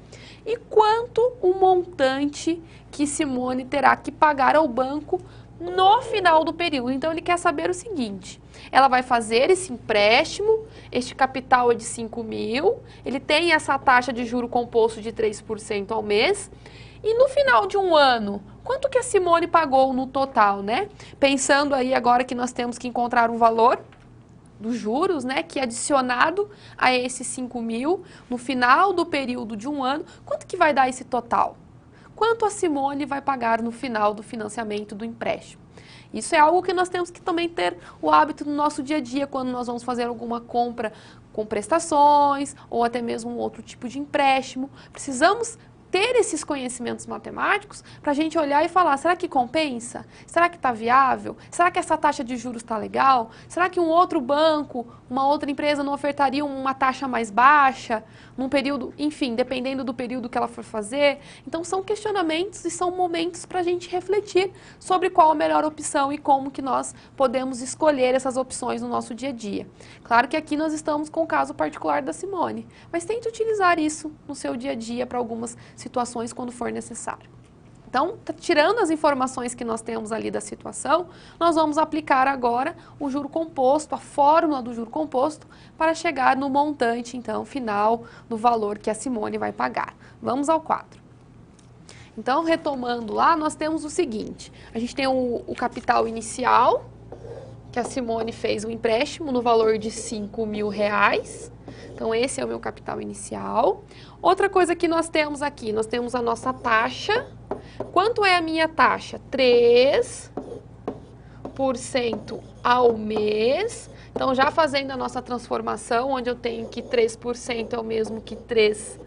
E quanto o montante que Simone terá que pagar ao banco no final do período? Então, ele quer saber o seguinte, ela vai fazer esse empréstimo, este capital é de 5.000, ele tem essa taxa de juro composto de 3% ao mês, e no final de 1 ano, quanto que a Simone pagou no total, né? Pensando aí agora que nós temos que encontrar um valor dos juros, né, que adicionado a esses 5.000, no final do período de 1 ano, quanto que vai dar esse total? Quanto a Simone vai pagar no final do financiamento do empréstimo? Isso é algo que nós temos que também ter o hábito no nosso dia a dia, quando nós vamos fazer alguma compra com prestações, ou até mesmo um outro tipo de empréstimo. Precisamos ter esses conhecimentos matemáticos para a gente olhar e falar, será que compensa? Será que está viável? Será que essa taxa de juros está legal? Será que um outro banco, uma outra empresa não ofertaria uma taxa mais baixa, num período, enfim, dependendo do período que ela for fazer? Então, são questionamentos e são momentos para a gente refletir sobre qual a melhor opção e como que nós podemos escolher essas opções no nosso dia a dia. Claro que aqui nós estamos com o caso particular da Simone, mas tente utilizar isso no seu dia a dia para algumas situações quando for necessário. Então, tirando as informações que nós temos ali da situação, nós vamos aplicar agora o juro composto, a fórmula do juro composto, para chegar no montante, então, final do valor que a Simone vai pagar. Vamos ao quadro. Então, retomando lá, nós temos o seguinte, a gente tem o capital inicial, que a Simone fez um empréstimo no valor de R$5.000. Então, esse é o meu capital inicial. Outra coisa que nós temos aqui, nós temos a nossa taxa. Quanto é a minha taxa? 3% ao mês. Então, já fazendo a nossa transformação, onde eu tenho que 3% é o mesmo que 3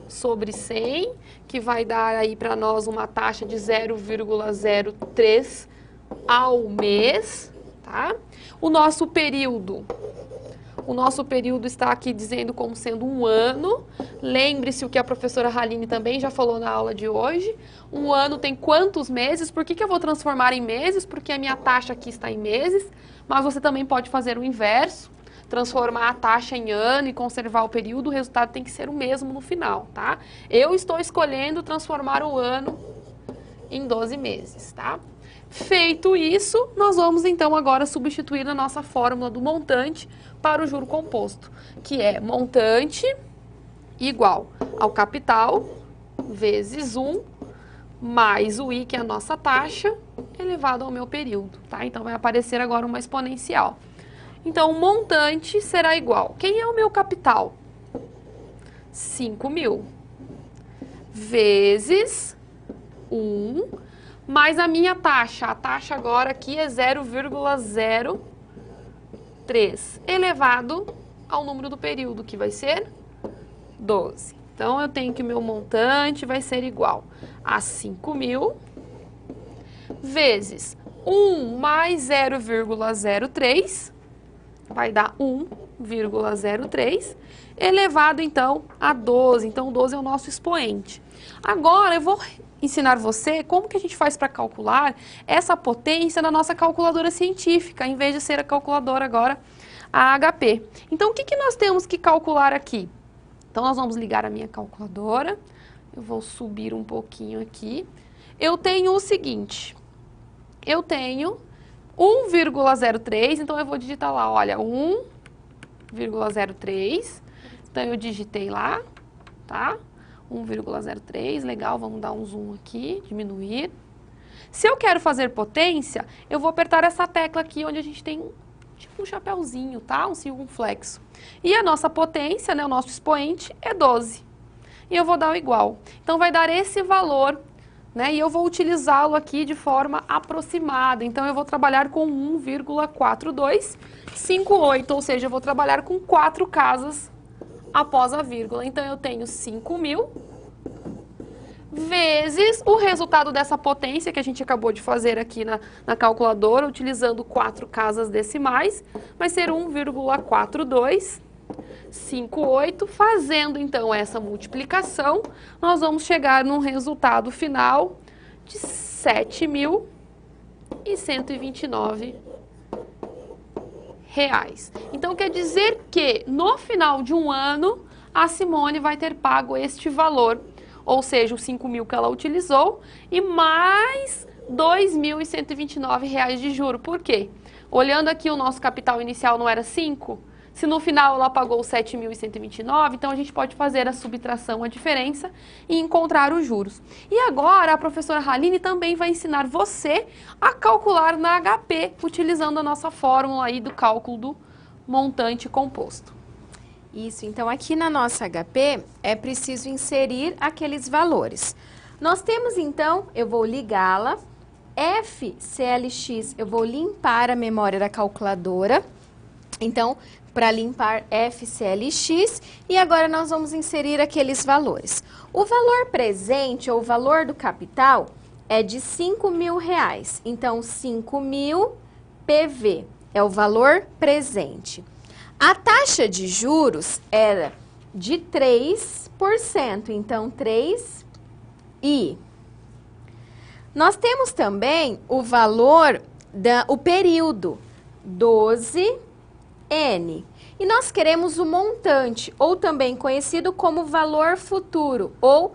sobre 100, que vai dar aí para nós uma taxa de 0,03 ao mês, tá? O nosso período está aqui dizendo como sendo um ano. Lembre-se o que a professora Haline também já falou na aula de hoje. Um ano tem quantos meses? Por que eu vou transformar em meses? Porque a minha taxa aqui está em meses, mas você também pode fazer o inverso, transformar a taxa em ano e conservar o período, o resultado tem que ser o mesmo no final, tá? Eu estou escolhendo transformar o ano em 12 meses, tá? Feito isso, nós vamos então agora substituir a nossa fórmula do montante para o juro composto, que é montante igual ao capital vezes 1 mais o I, que é a nossa taxa, elevado ao meu período, tá? Então, vai aparecer agora uma exponencial. Então, o montante será igual. Quem é o meu capital? 5.000 vezes 1 mais a minha taxa. A taxa agora aqui é 0,03 elevado ao número do período, que vai ser 12. Então, eu tenho que o meu montante vai ser igual a 5.000 vezes 1 mais 0,03, vai dar 1,03, elevado, então, a 12. Então, 12 é o nosso expoente. Agora, eu vou ensinar você como que a gente faz para calcular essa potência na nossa calculadora científica, em vez de ser a calculadora agora, a HP. Então, o que que nós temos que calcular aqui? Então, nós vamos ligar a minha calculadora. Eu vou subir um pouquinho aqui. Eu tenho o seguinte, eu tenho 1,03, então eu vou digitar lá, olha, 1,03. Então, eu digitei lá, tá? 1,03, legal, vamos dar um zoom aqui, diminuir. Se eu quero fazer potência, eu vou apertar essa tecla aqui, onde a gente tem tipo um chapéuzinho, tá? Um circunflexo. E a nossa potência, né, o nosso expoente, é 12. E eu vou dar o igual. Então, vai dar esse valor, né? E eu vou utilizá-lo aqui de forma aproximada. Então, eu vou trabalhar com 1,4258, ou seja, eu vou trabalhar com 4 casas após a vírgula. Então, eu tenho 5.000 vezes o resultado dessa potência que a gente acabou de fazer aqui na calculadora, utilizando 4 casas decimais, vai ser 1,4258. Fazendo, então, essa multiplicação, nós vamos chegar num resultado final de R$ 7.129. Então, quer dizer que no final de um ano, a Simone vai ter pago este valor, ou seja, os 5.000 que ela utilizou e mais R$ 2.129 de juro. Por quê? Olhando aqui, o nosso capital inicial não era 5? Se no final ela pagou 7.129, então a gente pode fazer a subtração, a diferença, e encontrar os juros. E agora a professora Haline também vai ensinar você a calcular na HP, utilizando a nossa fórmula aí do cálculo do montante composto. Isso, então aqui na nossa HP é preciso inserir aqueles valores. Nós temos então, eu vou ligá-la, FCLX, eu vou limpar a memória da calculadora. Então, para limpar FCLX, e agora nós vamos inserir aqueles valores. O valor presente, ou o valor do capital, é de R$5.000. Então, 5.000 PV é o valor presente. A taxa de juros era de 3%, então 3I. Nós temos também o valor, o período, 12N. E nós queremos o montante, ou também conhecido como valor futuro, ou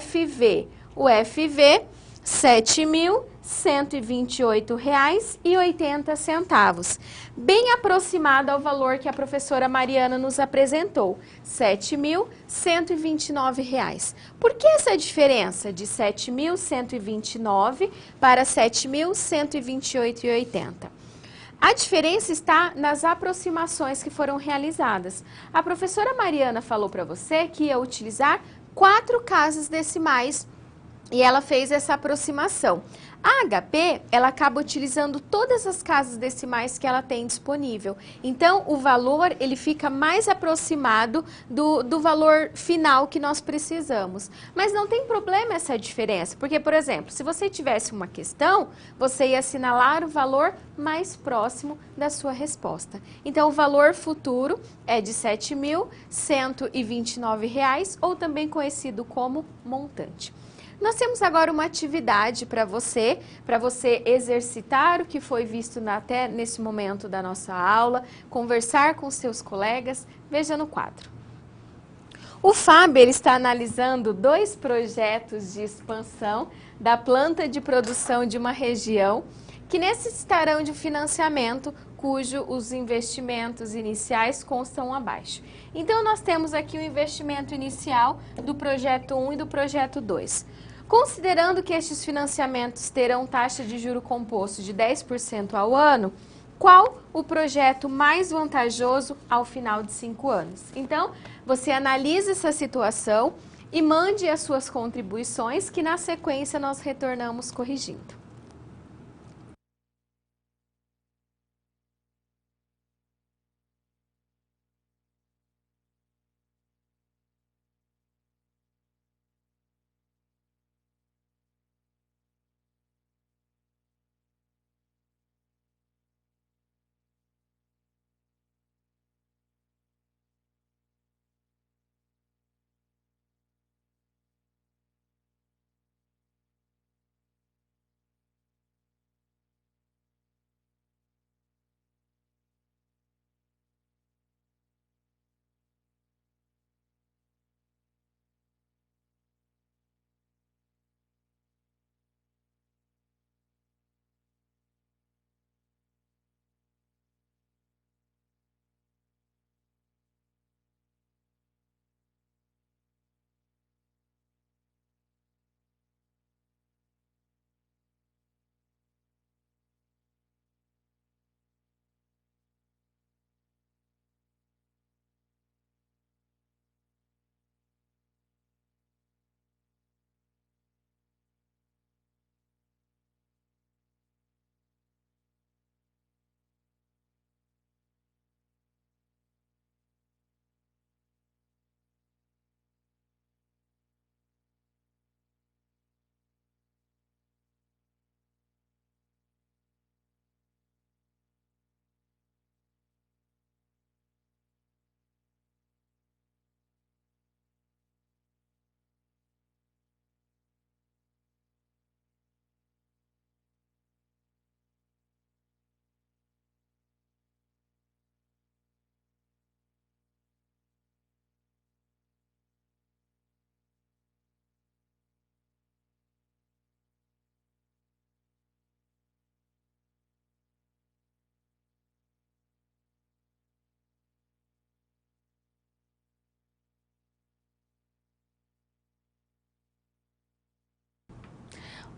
FV. O FV, R$ 7.128,80, bem aproximado ao valor que a professora Mariana nos apresentou, R$ 7.129. Por que essa diferença de 7.129 para 7.128,80? A diferença está nas aproximações que foram realizadas. A professora Mariana falou para você que ia utilizar 4 casas decimais e ela fez essa aproximação. A HP, ela acaba utilizando todas as casas decimais que ela tem disponível. Então, o valor, ele fica mais aproximado do valor final que nós precisamos. Mas não tem problema essa diferença, porque, por exemplo, se você tivesse uma questão, você ia assinalar o valor mais próximo da sua resposta. Então, o valor futuro é de R$ 7.129, ou também conhecido como montante. Nós temos agora uma atividade para você exercitar o que foi visto até nesse momento da nossa aula, conversar com seus colegas. Veja no quadro. O Fábio ele está analisando 2 projetos de expansão da planta de produção de uma região que necessitarão de financiamento cujo os investimentos iniciais constam abaixo. Então, nós temos aqui o investimento inicial do projeto 1 e do projeto 2. Considerando que estes financiamentos terão taxa de juro composto de 10% ao ano, qual o projeto mais vantajoso ao final de 5 anos? Então, você analisa essa situação e mande as suas contribuições, que na sequência nós retornamos corrigindo.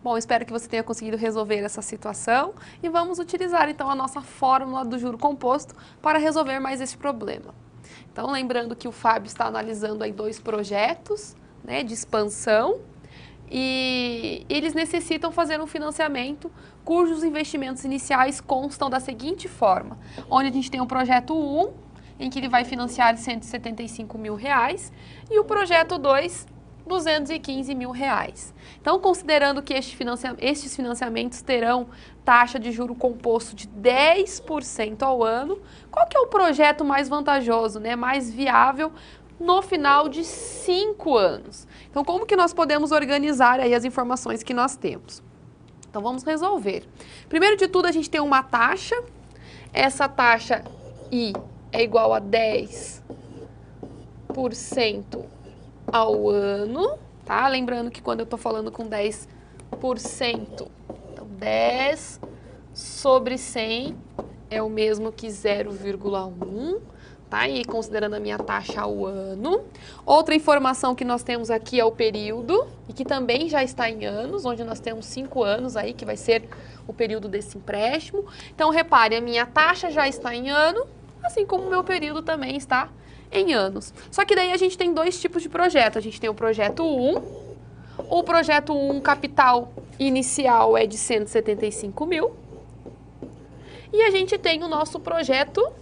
Bom, espero que você tenha conseguido resolver essa situação e vamos utilizar então a nossa fórmula do juro composto para resolver mais esse problema. Então, lembrando que o Fábio está analisando aí 2 projetos, né, de expansão e eles necessitam fazer um financiamento cujos investimentos iniciais constam da seguinte forma, onde a gente tem o projeto 1, em que ele vai financiar R$175 mil, e o projeto 2, R$215 mil. Então, considerando que estes financiamentos terão taxa de juro composto de 10% ao ano, qual que é o projeto mais vantajoso, né, mais viável no final de 5 anos? Então, como que nós podemos organizar aí as informações que nós temos? Então, vamos resolver. Primeiro de tudo, a gente tem uma taxa. Essa taxa I é igual a 10% ao ano, tá? Lembrando que quando eu estou falando com 10%, então 10 sobre 100 é o mesmo que 0,1, tá? E considerando a minha taxa ao ano. Outra informação que nós temos aqui é o período, e que também já está em anos, onde nós temos 5 anos aí, que vai ser o período desse empréstimo. Então, repare, a minha taxa já está em ano, assim como o meu período também está em anos. Só que daí a gente tem dois tipos de projeto. A gente tem o projeto 1. O projeto 1, capital inicial é de 175 mil. E a gente tem o nosso projeto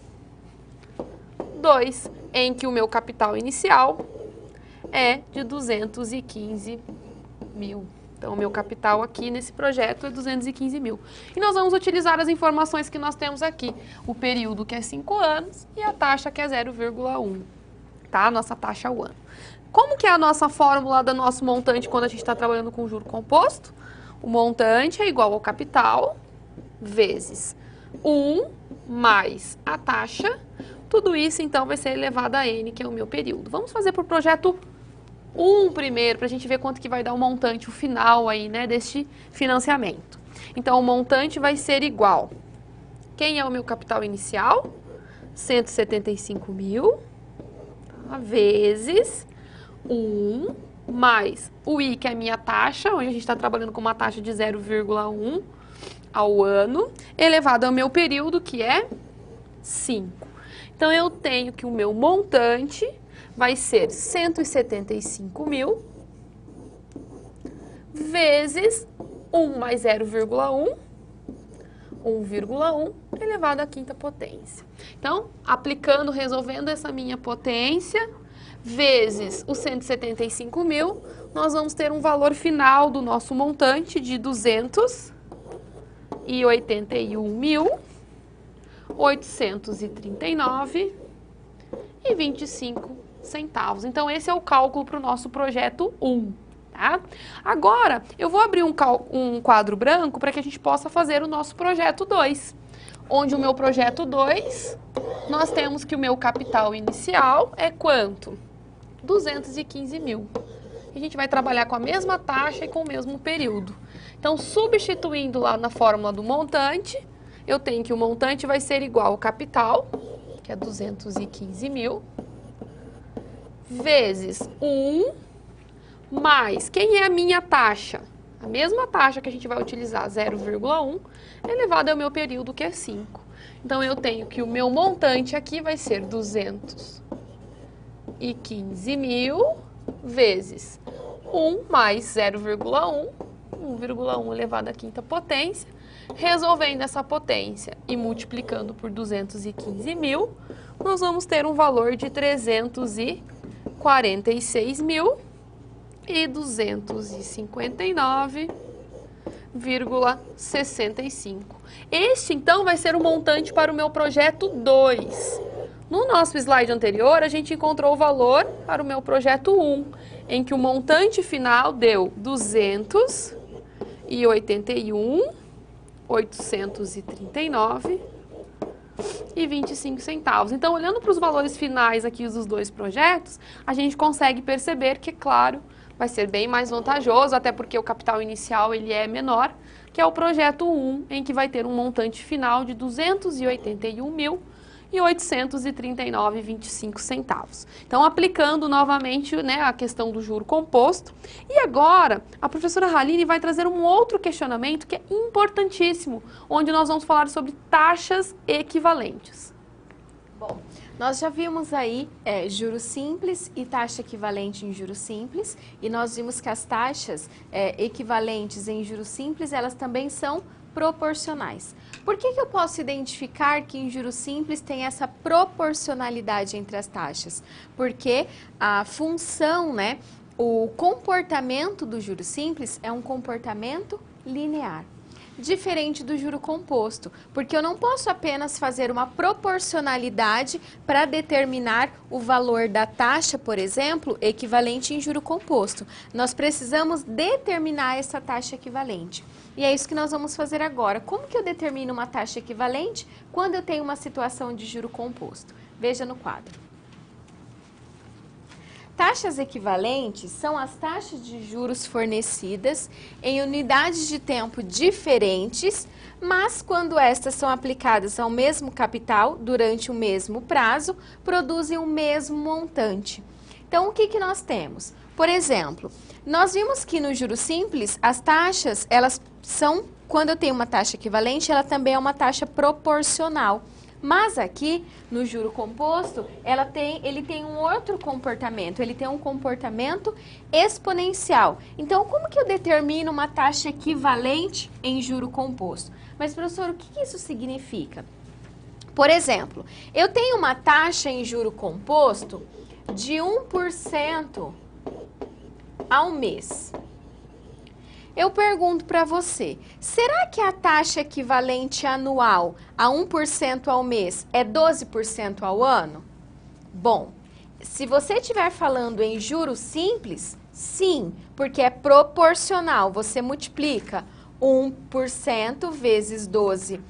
2, em que o meu capital inicial é de 215 mil. Então, o meu capital aqui nesse projeto é 215 mil. E nós vamos utilizar as informações que nós temos aqui. O período, que é 5 anos, e a taxa, que é 0,1. Tá? A nossa taxa ao ano. Como que é a nossa fórmula do nosso montante quando a gente está trabalhando com juro composto? O montante é igual ao capital vezes 1 mais a taxa. Tudo isso, então, vai ser elevado a N, que é o meu período. Vamos fazer para o projeto 1 primeiro, para a gente ver quanto que vai dar o montante, o final aí, né, deste financiamento. Então, o montante vai ser igual. Quem é o meu capital inicial? 175 mil, tá, vezes 1, mais o I, que é a minha taxa, onde a gente está trabalhando com uma taxa de 0,1 ao ano, elevado ao meu período, que é 5. Então, eu tenho que o meu montante vai ser 175 mil vezes 1 mais 0,1, 1,1 elevado à quinta potência. Então, aplicando, resolvendo essa minha potência, vezes os 175 mil, nós vamos ter um valor final do nosso montante de 281.839,25 centavos. Então, esse é o cálculo para o nosso projeto 1, tá? Agora, eu vou abrir um quadro branco para que a gente possa fazer o nosso projeto 2. Onde o meu projeto 2, nós temos que o meu capital inicial é quanto? 215 mil. A gente vai trabalhar com a mesma taxa e com o mesmo período. Então, substituindo lá na fórmula do montante, eu tenho que o montante vai ser igual ao capital, que é 215 mil, vezes 1, mais, quem é a minha taxa? A mesma taxa que a gente vai utilizar, 0,1, elevado ao meu período, que é 5. Então, eu tenho que o meu montante aqui vai ser 215 mil vezes 1 mais 0,1, 1,1 elevado à quinta potência. Resolvendo essa potência e multiplicando por 215 mil, nós vamos ter um valor de 346.259,65. Este, então, vai ser o montante para o meu projeto 2. No nosso slide anterior, a gente encontrou o valor para o meu projeto 1, em que o montante final deu 281.839,25 centavos. Então, olhando para os valores finais aqui dos dois projetos, a gente consegue perceber que, claro, vai ser bem mais vantajoso, até porque o capital inicial ele é menor, que é o projeto 1, em que vai ter um montante final de 281.839,25 centavos. Então, aplicando novamente, né, a questão do juro composto. E agora, a professora Haline vai trazer um outro questionamento que é importantíssimo, onde nós vamos falar sobre taxas equivalentes. Bom, Nós já vimos aí juros simples e taxa equivalente em juros simples, e nós vimos que as taxas equivalentes em juros simples, elas também são proporcionais. Por que eu posso identificar que em juros simples tem essa proporcionalidade entre as taxas? Porque a função, né, o comportamento do juro simples é um comportamento linear. Diferente do juro composto, porque eu não posso apenas fazer uma proporcionalidade para determinar o valor da taxa, por exemplo, equivalente em juro composto. Nós precisamos determinar essa taxa equivalente. E é isso que nós vamos fazer agora. Como que eu determino uma taxa equivalente quando eu tenho uma situação de juro composto? Veja no quadro. Taxas equivalentes são as taxas de juros fornecidas em unidades de tempo diferentes, mas quando estas são aplicadas ao mesmo capital durante o mesmo prazo, produzem o mesmo montante. Então, o que nós temos? Por exemplo, nós vimos que no juro simples, as taxas, elas são, quando eu tenho uma taxa equivalente, ela também é uma taxa proporcional. Mas aqui, no juro composto, ele tem um outro comportamento, ele tem um comportamento exponencial. Então, como que eu determino uma taxa equivalente em juro composto? Mas, professor, o que isso significa? Por exemplo, eu tenho uma taxa em juro composto de 1% ao mês. Eu pergunto para você, será que a taxa equivalente anual a 1% ao mês é 12% ao ano? Bom, se você estiver falando em juros simples, sim, porque é proporcional. Você multiplica 1% vezes 12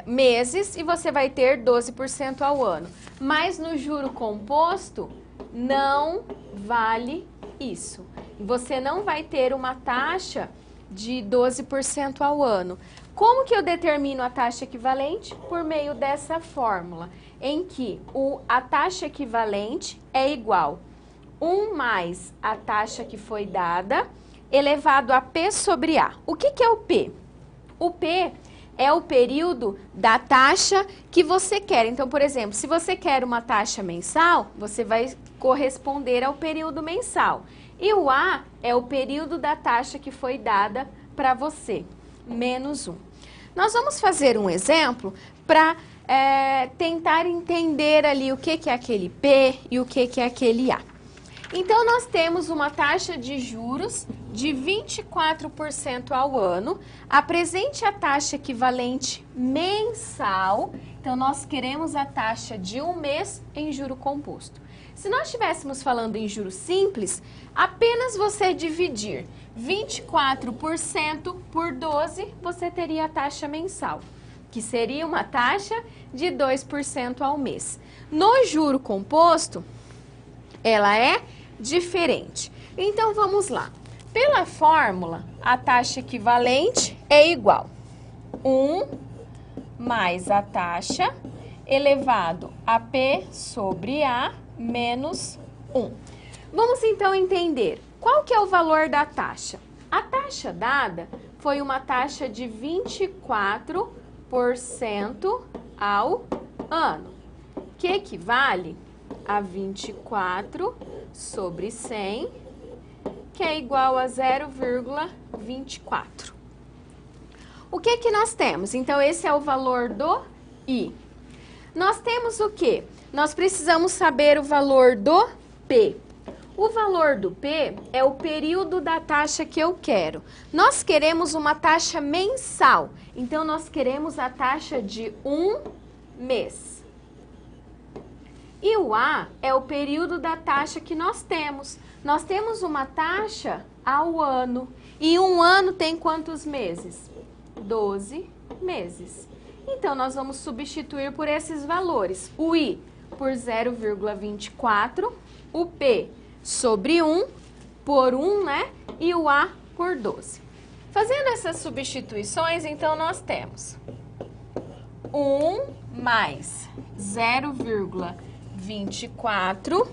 meses e você vai ter 12% ao ano. Mas no juro composto, não vale isso. Você não vai ter uma taxa de 12% ao ano. Como que eu determino a taxa equivalente? Por meio dessa fórmula, em que a taxa equivalente é igual 1 mais a taxa que foi dada, elevado a P sobre A. O que é o P? O P é o período da taxa que você quer. Então, por exemplo, se você quer uma taxa mensal, você vai corresponder ao período mensal. E o A é o período da taxa que foi dada para você, menos 1. Nós vamos fazer um exemplo para tentar entender ali o que é aquele P e o que é aquele A. Então, nós temos uma taxa de juros de 24% ao ano. Apresente a taxa equivalente mensal. Então, nós queremos a taxa de um mês em juro composto. Se nós estivéssemos falando em juros simples, apenas você dividir 24% por 12, você teria a taxa mensal, que seria uma taxa de 2% ao mês. No juro composto, ela é diferente. Então, vamos lá. Pela fórmula, a taxa equivalente é igual a 1 mais a taxa elevado a P sobre A menos 1. Vamos então entender qual que é o valor da taxa. A taxa dada foi uma taxa de 24% ao ano, que equivale a 24 sobre 100, que é igual a 0,24. O que nós temos? Então, esse é o valor do I. Nós temos o quê? Nós precisamos saber o valor do P. O valor do P é o período da taxa que eu quero. Nós queremos uma taxa mensal, então nós queremos a taxa de um mês. E o A é o período da taxa que nós temos. Nós temos uma taxa ao ano. E um ano tem quantos meses? 12 meses. Então, nós vamos substituir por esses valores. O I por 0,24, o P sobre 1 por 1, né? E o A por 12. Fazendo essas substituições, então, nós temos 1 mais 0,24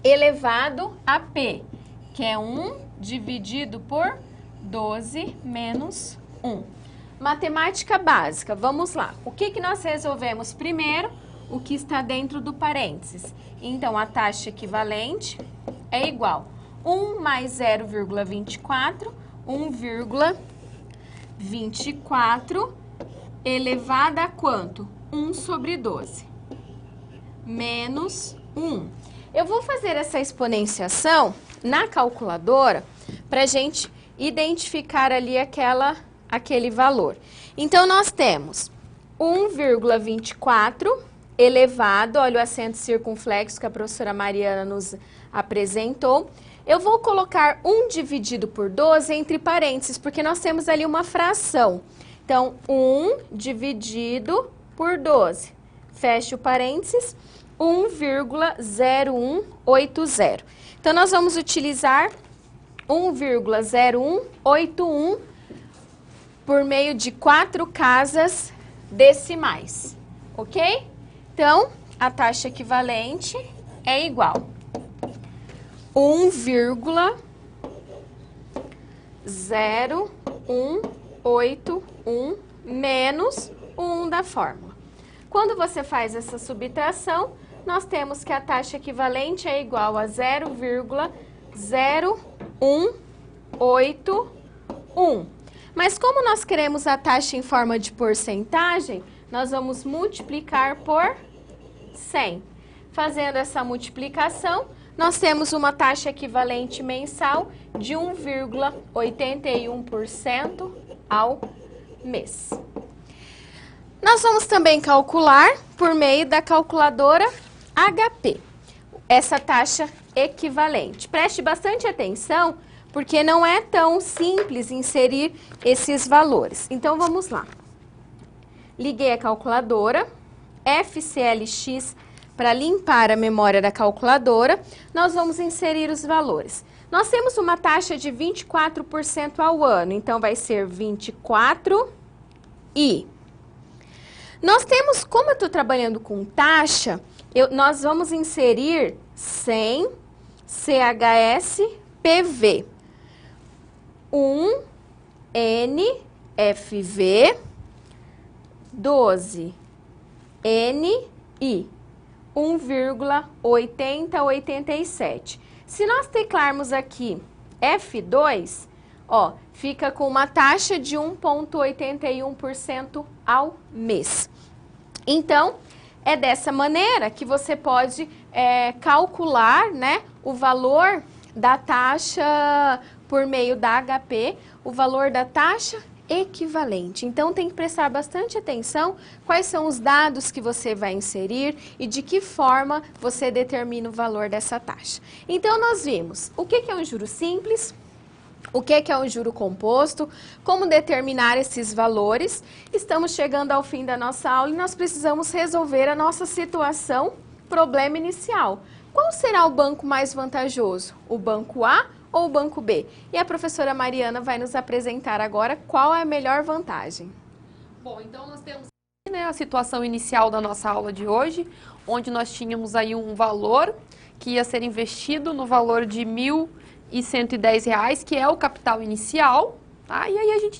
elevado a P, que é 1 dividido por 12 menos 1. Matemática básica, vamos lá. O que nós resolvemos primeiro? o que está dentro do parênteses. Então, a taxa equivalente é igual 1 mais 0,24, 1,24 elevado a quanto? 1 sobre 12, menos 1. Eu vou fazer essa exponenciação na calculadora para a gente identificar ali aquele valor. Então, nós temos 1,24 elevado, olha o acento circunflexo que a professora Mariana nos apresentou. Eu vou colocar 1 dividido por 12 entre parênteses, porque nós temos ali uma fração. Então, 1 dividido por 12. Fecha o parênteses, 1,0180. Então, nós vamos utilizar 1,0181 por meio de 4 casas decimais, ok? Então, a taxa equivalente é igual 1,0181 menos o 1 da fórmula. Quando você faz essa subtração, nós temos que a taxa equivalente é igual a 0,0181. Mas como nós queremos a taxa em forma de porcentagem, nós vamos multiplicar por 100. Fazendo essa multiplicação, nós temos uma taxa equivalente mensal de 1,81% ao mês. Nós vamos também calcular por meio da calculadora HP, essa taxa equivalente. Preste bastante atenção, porque não é tão simples inserir esses valores. Então, vamos lá. Liguei a calculadora, FCLX, para limpar a memória da calculadora, nós vamos inserir os valores. Nós temos uma taxa de 24% ao ano, então vai ser 24 e... Nós temos, como eu estou trabalhando com taxa, nós vamos inserir 100 CHS-PV, 1 NFV, 12 NI, 1,8087. Se nós teclarmos aqui F2, ó, fica com uma taxa de 1,81% ao mês. Então, é dessa maneira que você pode calcular, né, o valor da taxa por meio da HP, o valor da taxa equivalente. Então, tem que prestar bastante atenção quais são os dados que você vai inserir e de que forma você determina o valor dessa taxa. Então, nós vimos o que é um juro simples, o que é um juro composto, como determinar esses valores. Estamos chegando ao fim da nossa aula e nós precisamos resolver a nossa situação, problema inicial. Qual será o banco mais vantajoso? O banco A ou o banco B? E a professora Mariana vai nos apresentar agora qual é a melhor vantagem. Bom, então nós temos, né, a situação inicial da nossa aula de hoje, onde nós tínhamos aí um valor que ia ser investido no valor de R$ 1.110, que é o capital inicial, tá? E aí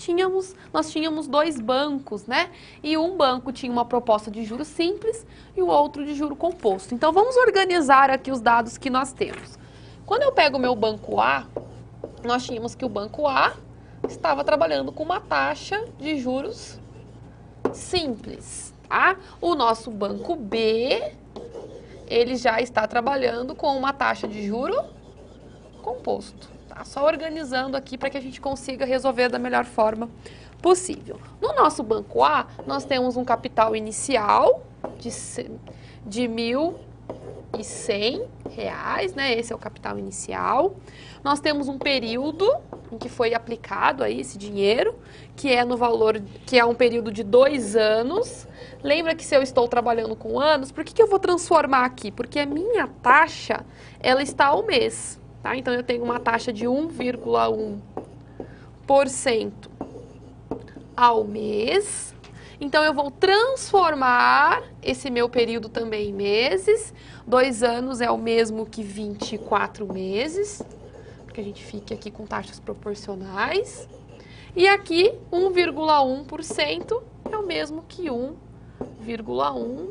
nós tínhamos dois bancos, né? E um banco tinha uma proposta de juros simples e o outro de juro composto. Então, vamos organizar aqui os dados que nós temos. Quando eu pego o meu banco A, nós tínhamos que o banco A estava trabalhando com uma taxa de juros simples, tá? O nosso banco B, ele já está trabalhando com uma taxa de juro composto, tá? Só organizando aqui para que a gente consiga resolver da melhor forma possível. No nosso banco A, nós temos um capital inicial de R$ 1.100, né? Esse é o capital inicial. Nós temos um período em que foi aplicado aí esse dinheiro, que é no valor, que é um período de 2 anos. Lembra que se eu estou trabalhando com anos, por que eu vou transformar aqui? Porque a minha taxa, ela está ao mês. Tá? Então, eu tenho uma taxa de 1,1% ao mês. Então, eu vou transformar esse meu período também em meses. 2 anos é o mesmo que 24 meses, porque a gente fica aqui com taxas proporcionais. E aqui, 1,1% é o mesmo que 1,1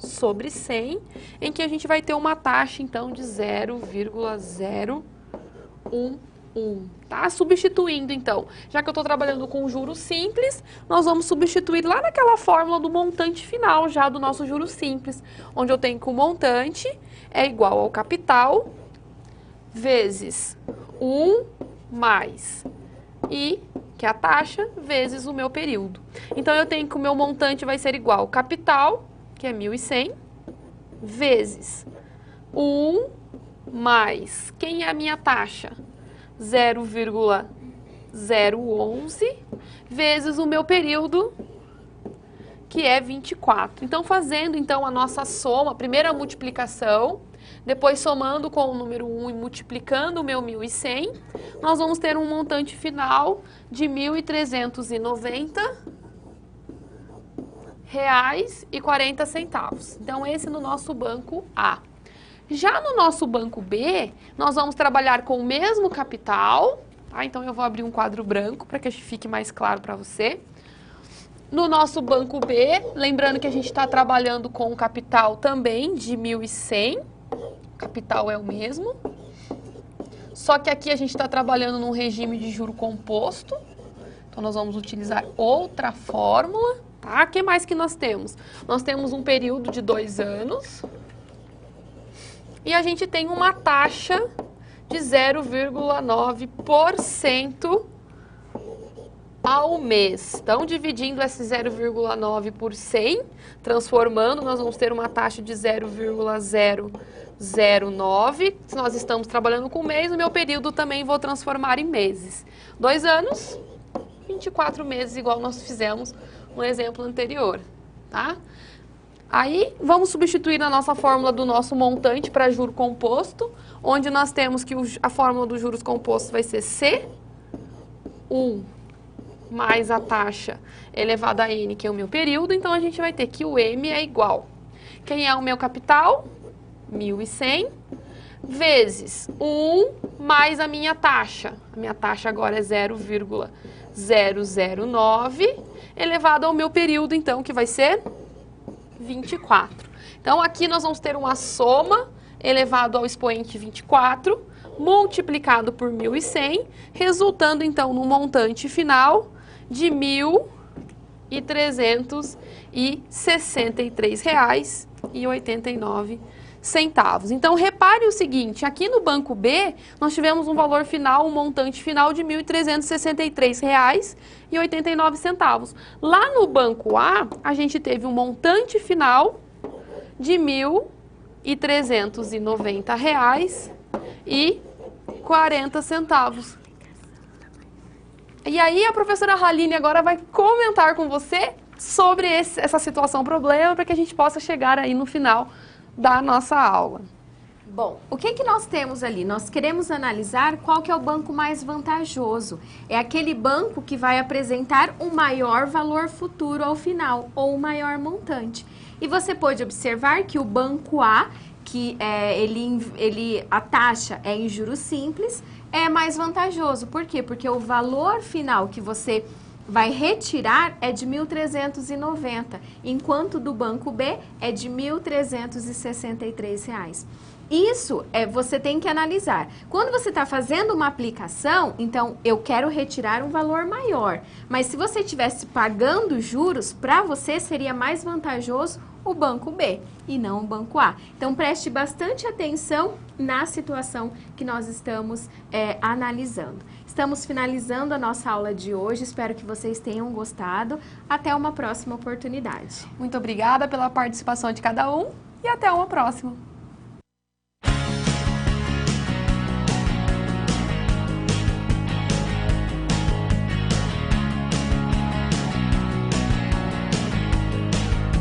sobre 100, em que a gente vai ter uma taxa, então, de 0,011, tá? Substituindo, então, já que eu estou trabalhando com juros simples, nós vamos substituir lá naquela fórmula do montante final, já do nosso juros simples, onde eu tenho que o montante é igual ao capital vezes 1 mais I, que é a taxa, vezes o meu período. Então, eu tenho que o meu montante vai ser igual ao capital, que é 1.100, vezes 1 mais, quem é a minha taxa? 0,011, vezes o meu período, que é 24. Então, fazendo então a nossa soma, primeira multiplicação, depois somando com o número 1 e multiplicando o meu 1.100, nós vamos ter um montante final de R$ 1.390,40. Então, esse no nosso banco A. Já no nosso banco B, nós vamos trabalhar com o mesmo capital, tá? Então, eu vou abrir um quadro branco para que fique mais claro para você. No nosso banco B, lembrando que a gente está trabalhando com um capital também de 1.100, o capital é o mesmo, só que aqui a gente está trabalhando num regime de juro composto, então nós vamos utilizar outra fórmula, tá? O que mais que nós temos? Nós temos um período de 2 anos e a gente tem uma taxa de 0,9% ao mês. Então, dividindo esse 0,9 por 100, transformando, nós vamos ter uma taxa de 0,009. Se nós estamos trabalhando com mês, o meu período também vou transformar em meses. 2 anos, 24 meses, igual nós fizemos no exemplo anterior, tá? Aí, vamos substituir na nossa fórmula do nosso montante para juro composto, onde nós temos que a fórmula dos juros compostos vai ser C1 mais a taxa elevada a N, que é o meu período, então a gente vai ter que o M é igual. Quem é o meu capital? 1.100, vezes 1 mais a minha taxa. A minha taxa agora é 0,009, elevado ao meu período, então, que vai ser 24. Então, aqui nós vamos ter uma soma elevado ao expoente 24, multiplicado por 1.100, resultando, então, no montante final de R$ 1.363,89. Então, repare o seguinte, aqui no banco B, nós tivemos um valor final, um montante final de R$ 1.363,89. Lá no banco A, a gente teve um montante final de R$ 1.390,40. E aí a professora Haline agora vai comentar com você sobre essa situação, problema, para que a gente possa chegar aí no final da nossa aula. Bom, o que que nós temos ali? Nós queremos analisar qual que é o banco mais vantajoso. É aquele banco que vai apresentar um maior valor futuro ao final, ou um maior montante. E você pode observar que o banco A, que a taxa é em juros simples, é mais vantajoso. Por quê? Porque o valor final que você vai retirar é de R$ 1.390, enquanto do banco B é de R$ 1.363. Isso você tem que analisar. Quando você está fazendo uma aplicação, então eu quero retirar um valor maior. Mas se você estivesse pagando juros, para você seria mais vantajoso o banco B e não o banco A. Então preste bastante atenção na situação que nós estamos analisando. Estamos finalizando a nossa aula de hoje, espero que vocês tenham gostado. Até uma próxima oportunidade. Muito obrigada pela participação de cada um e até uma próxima.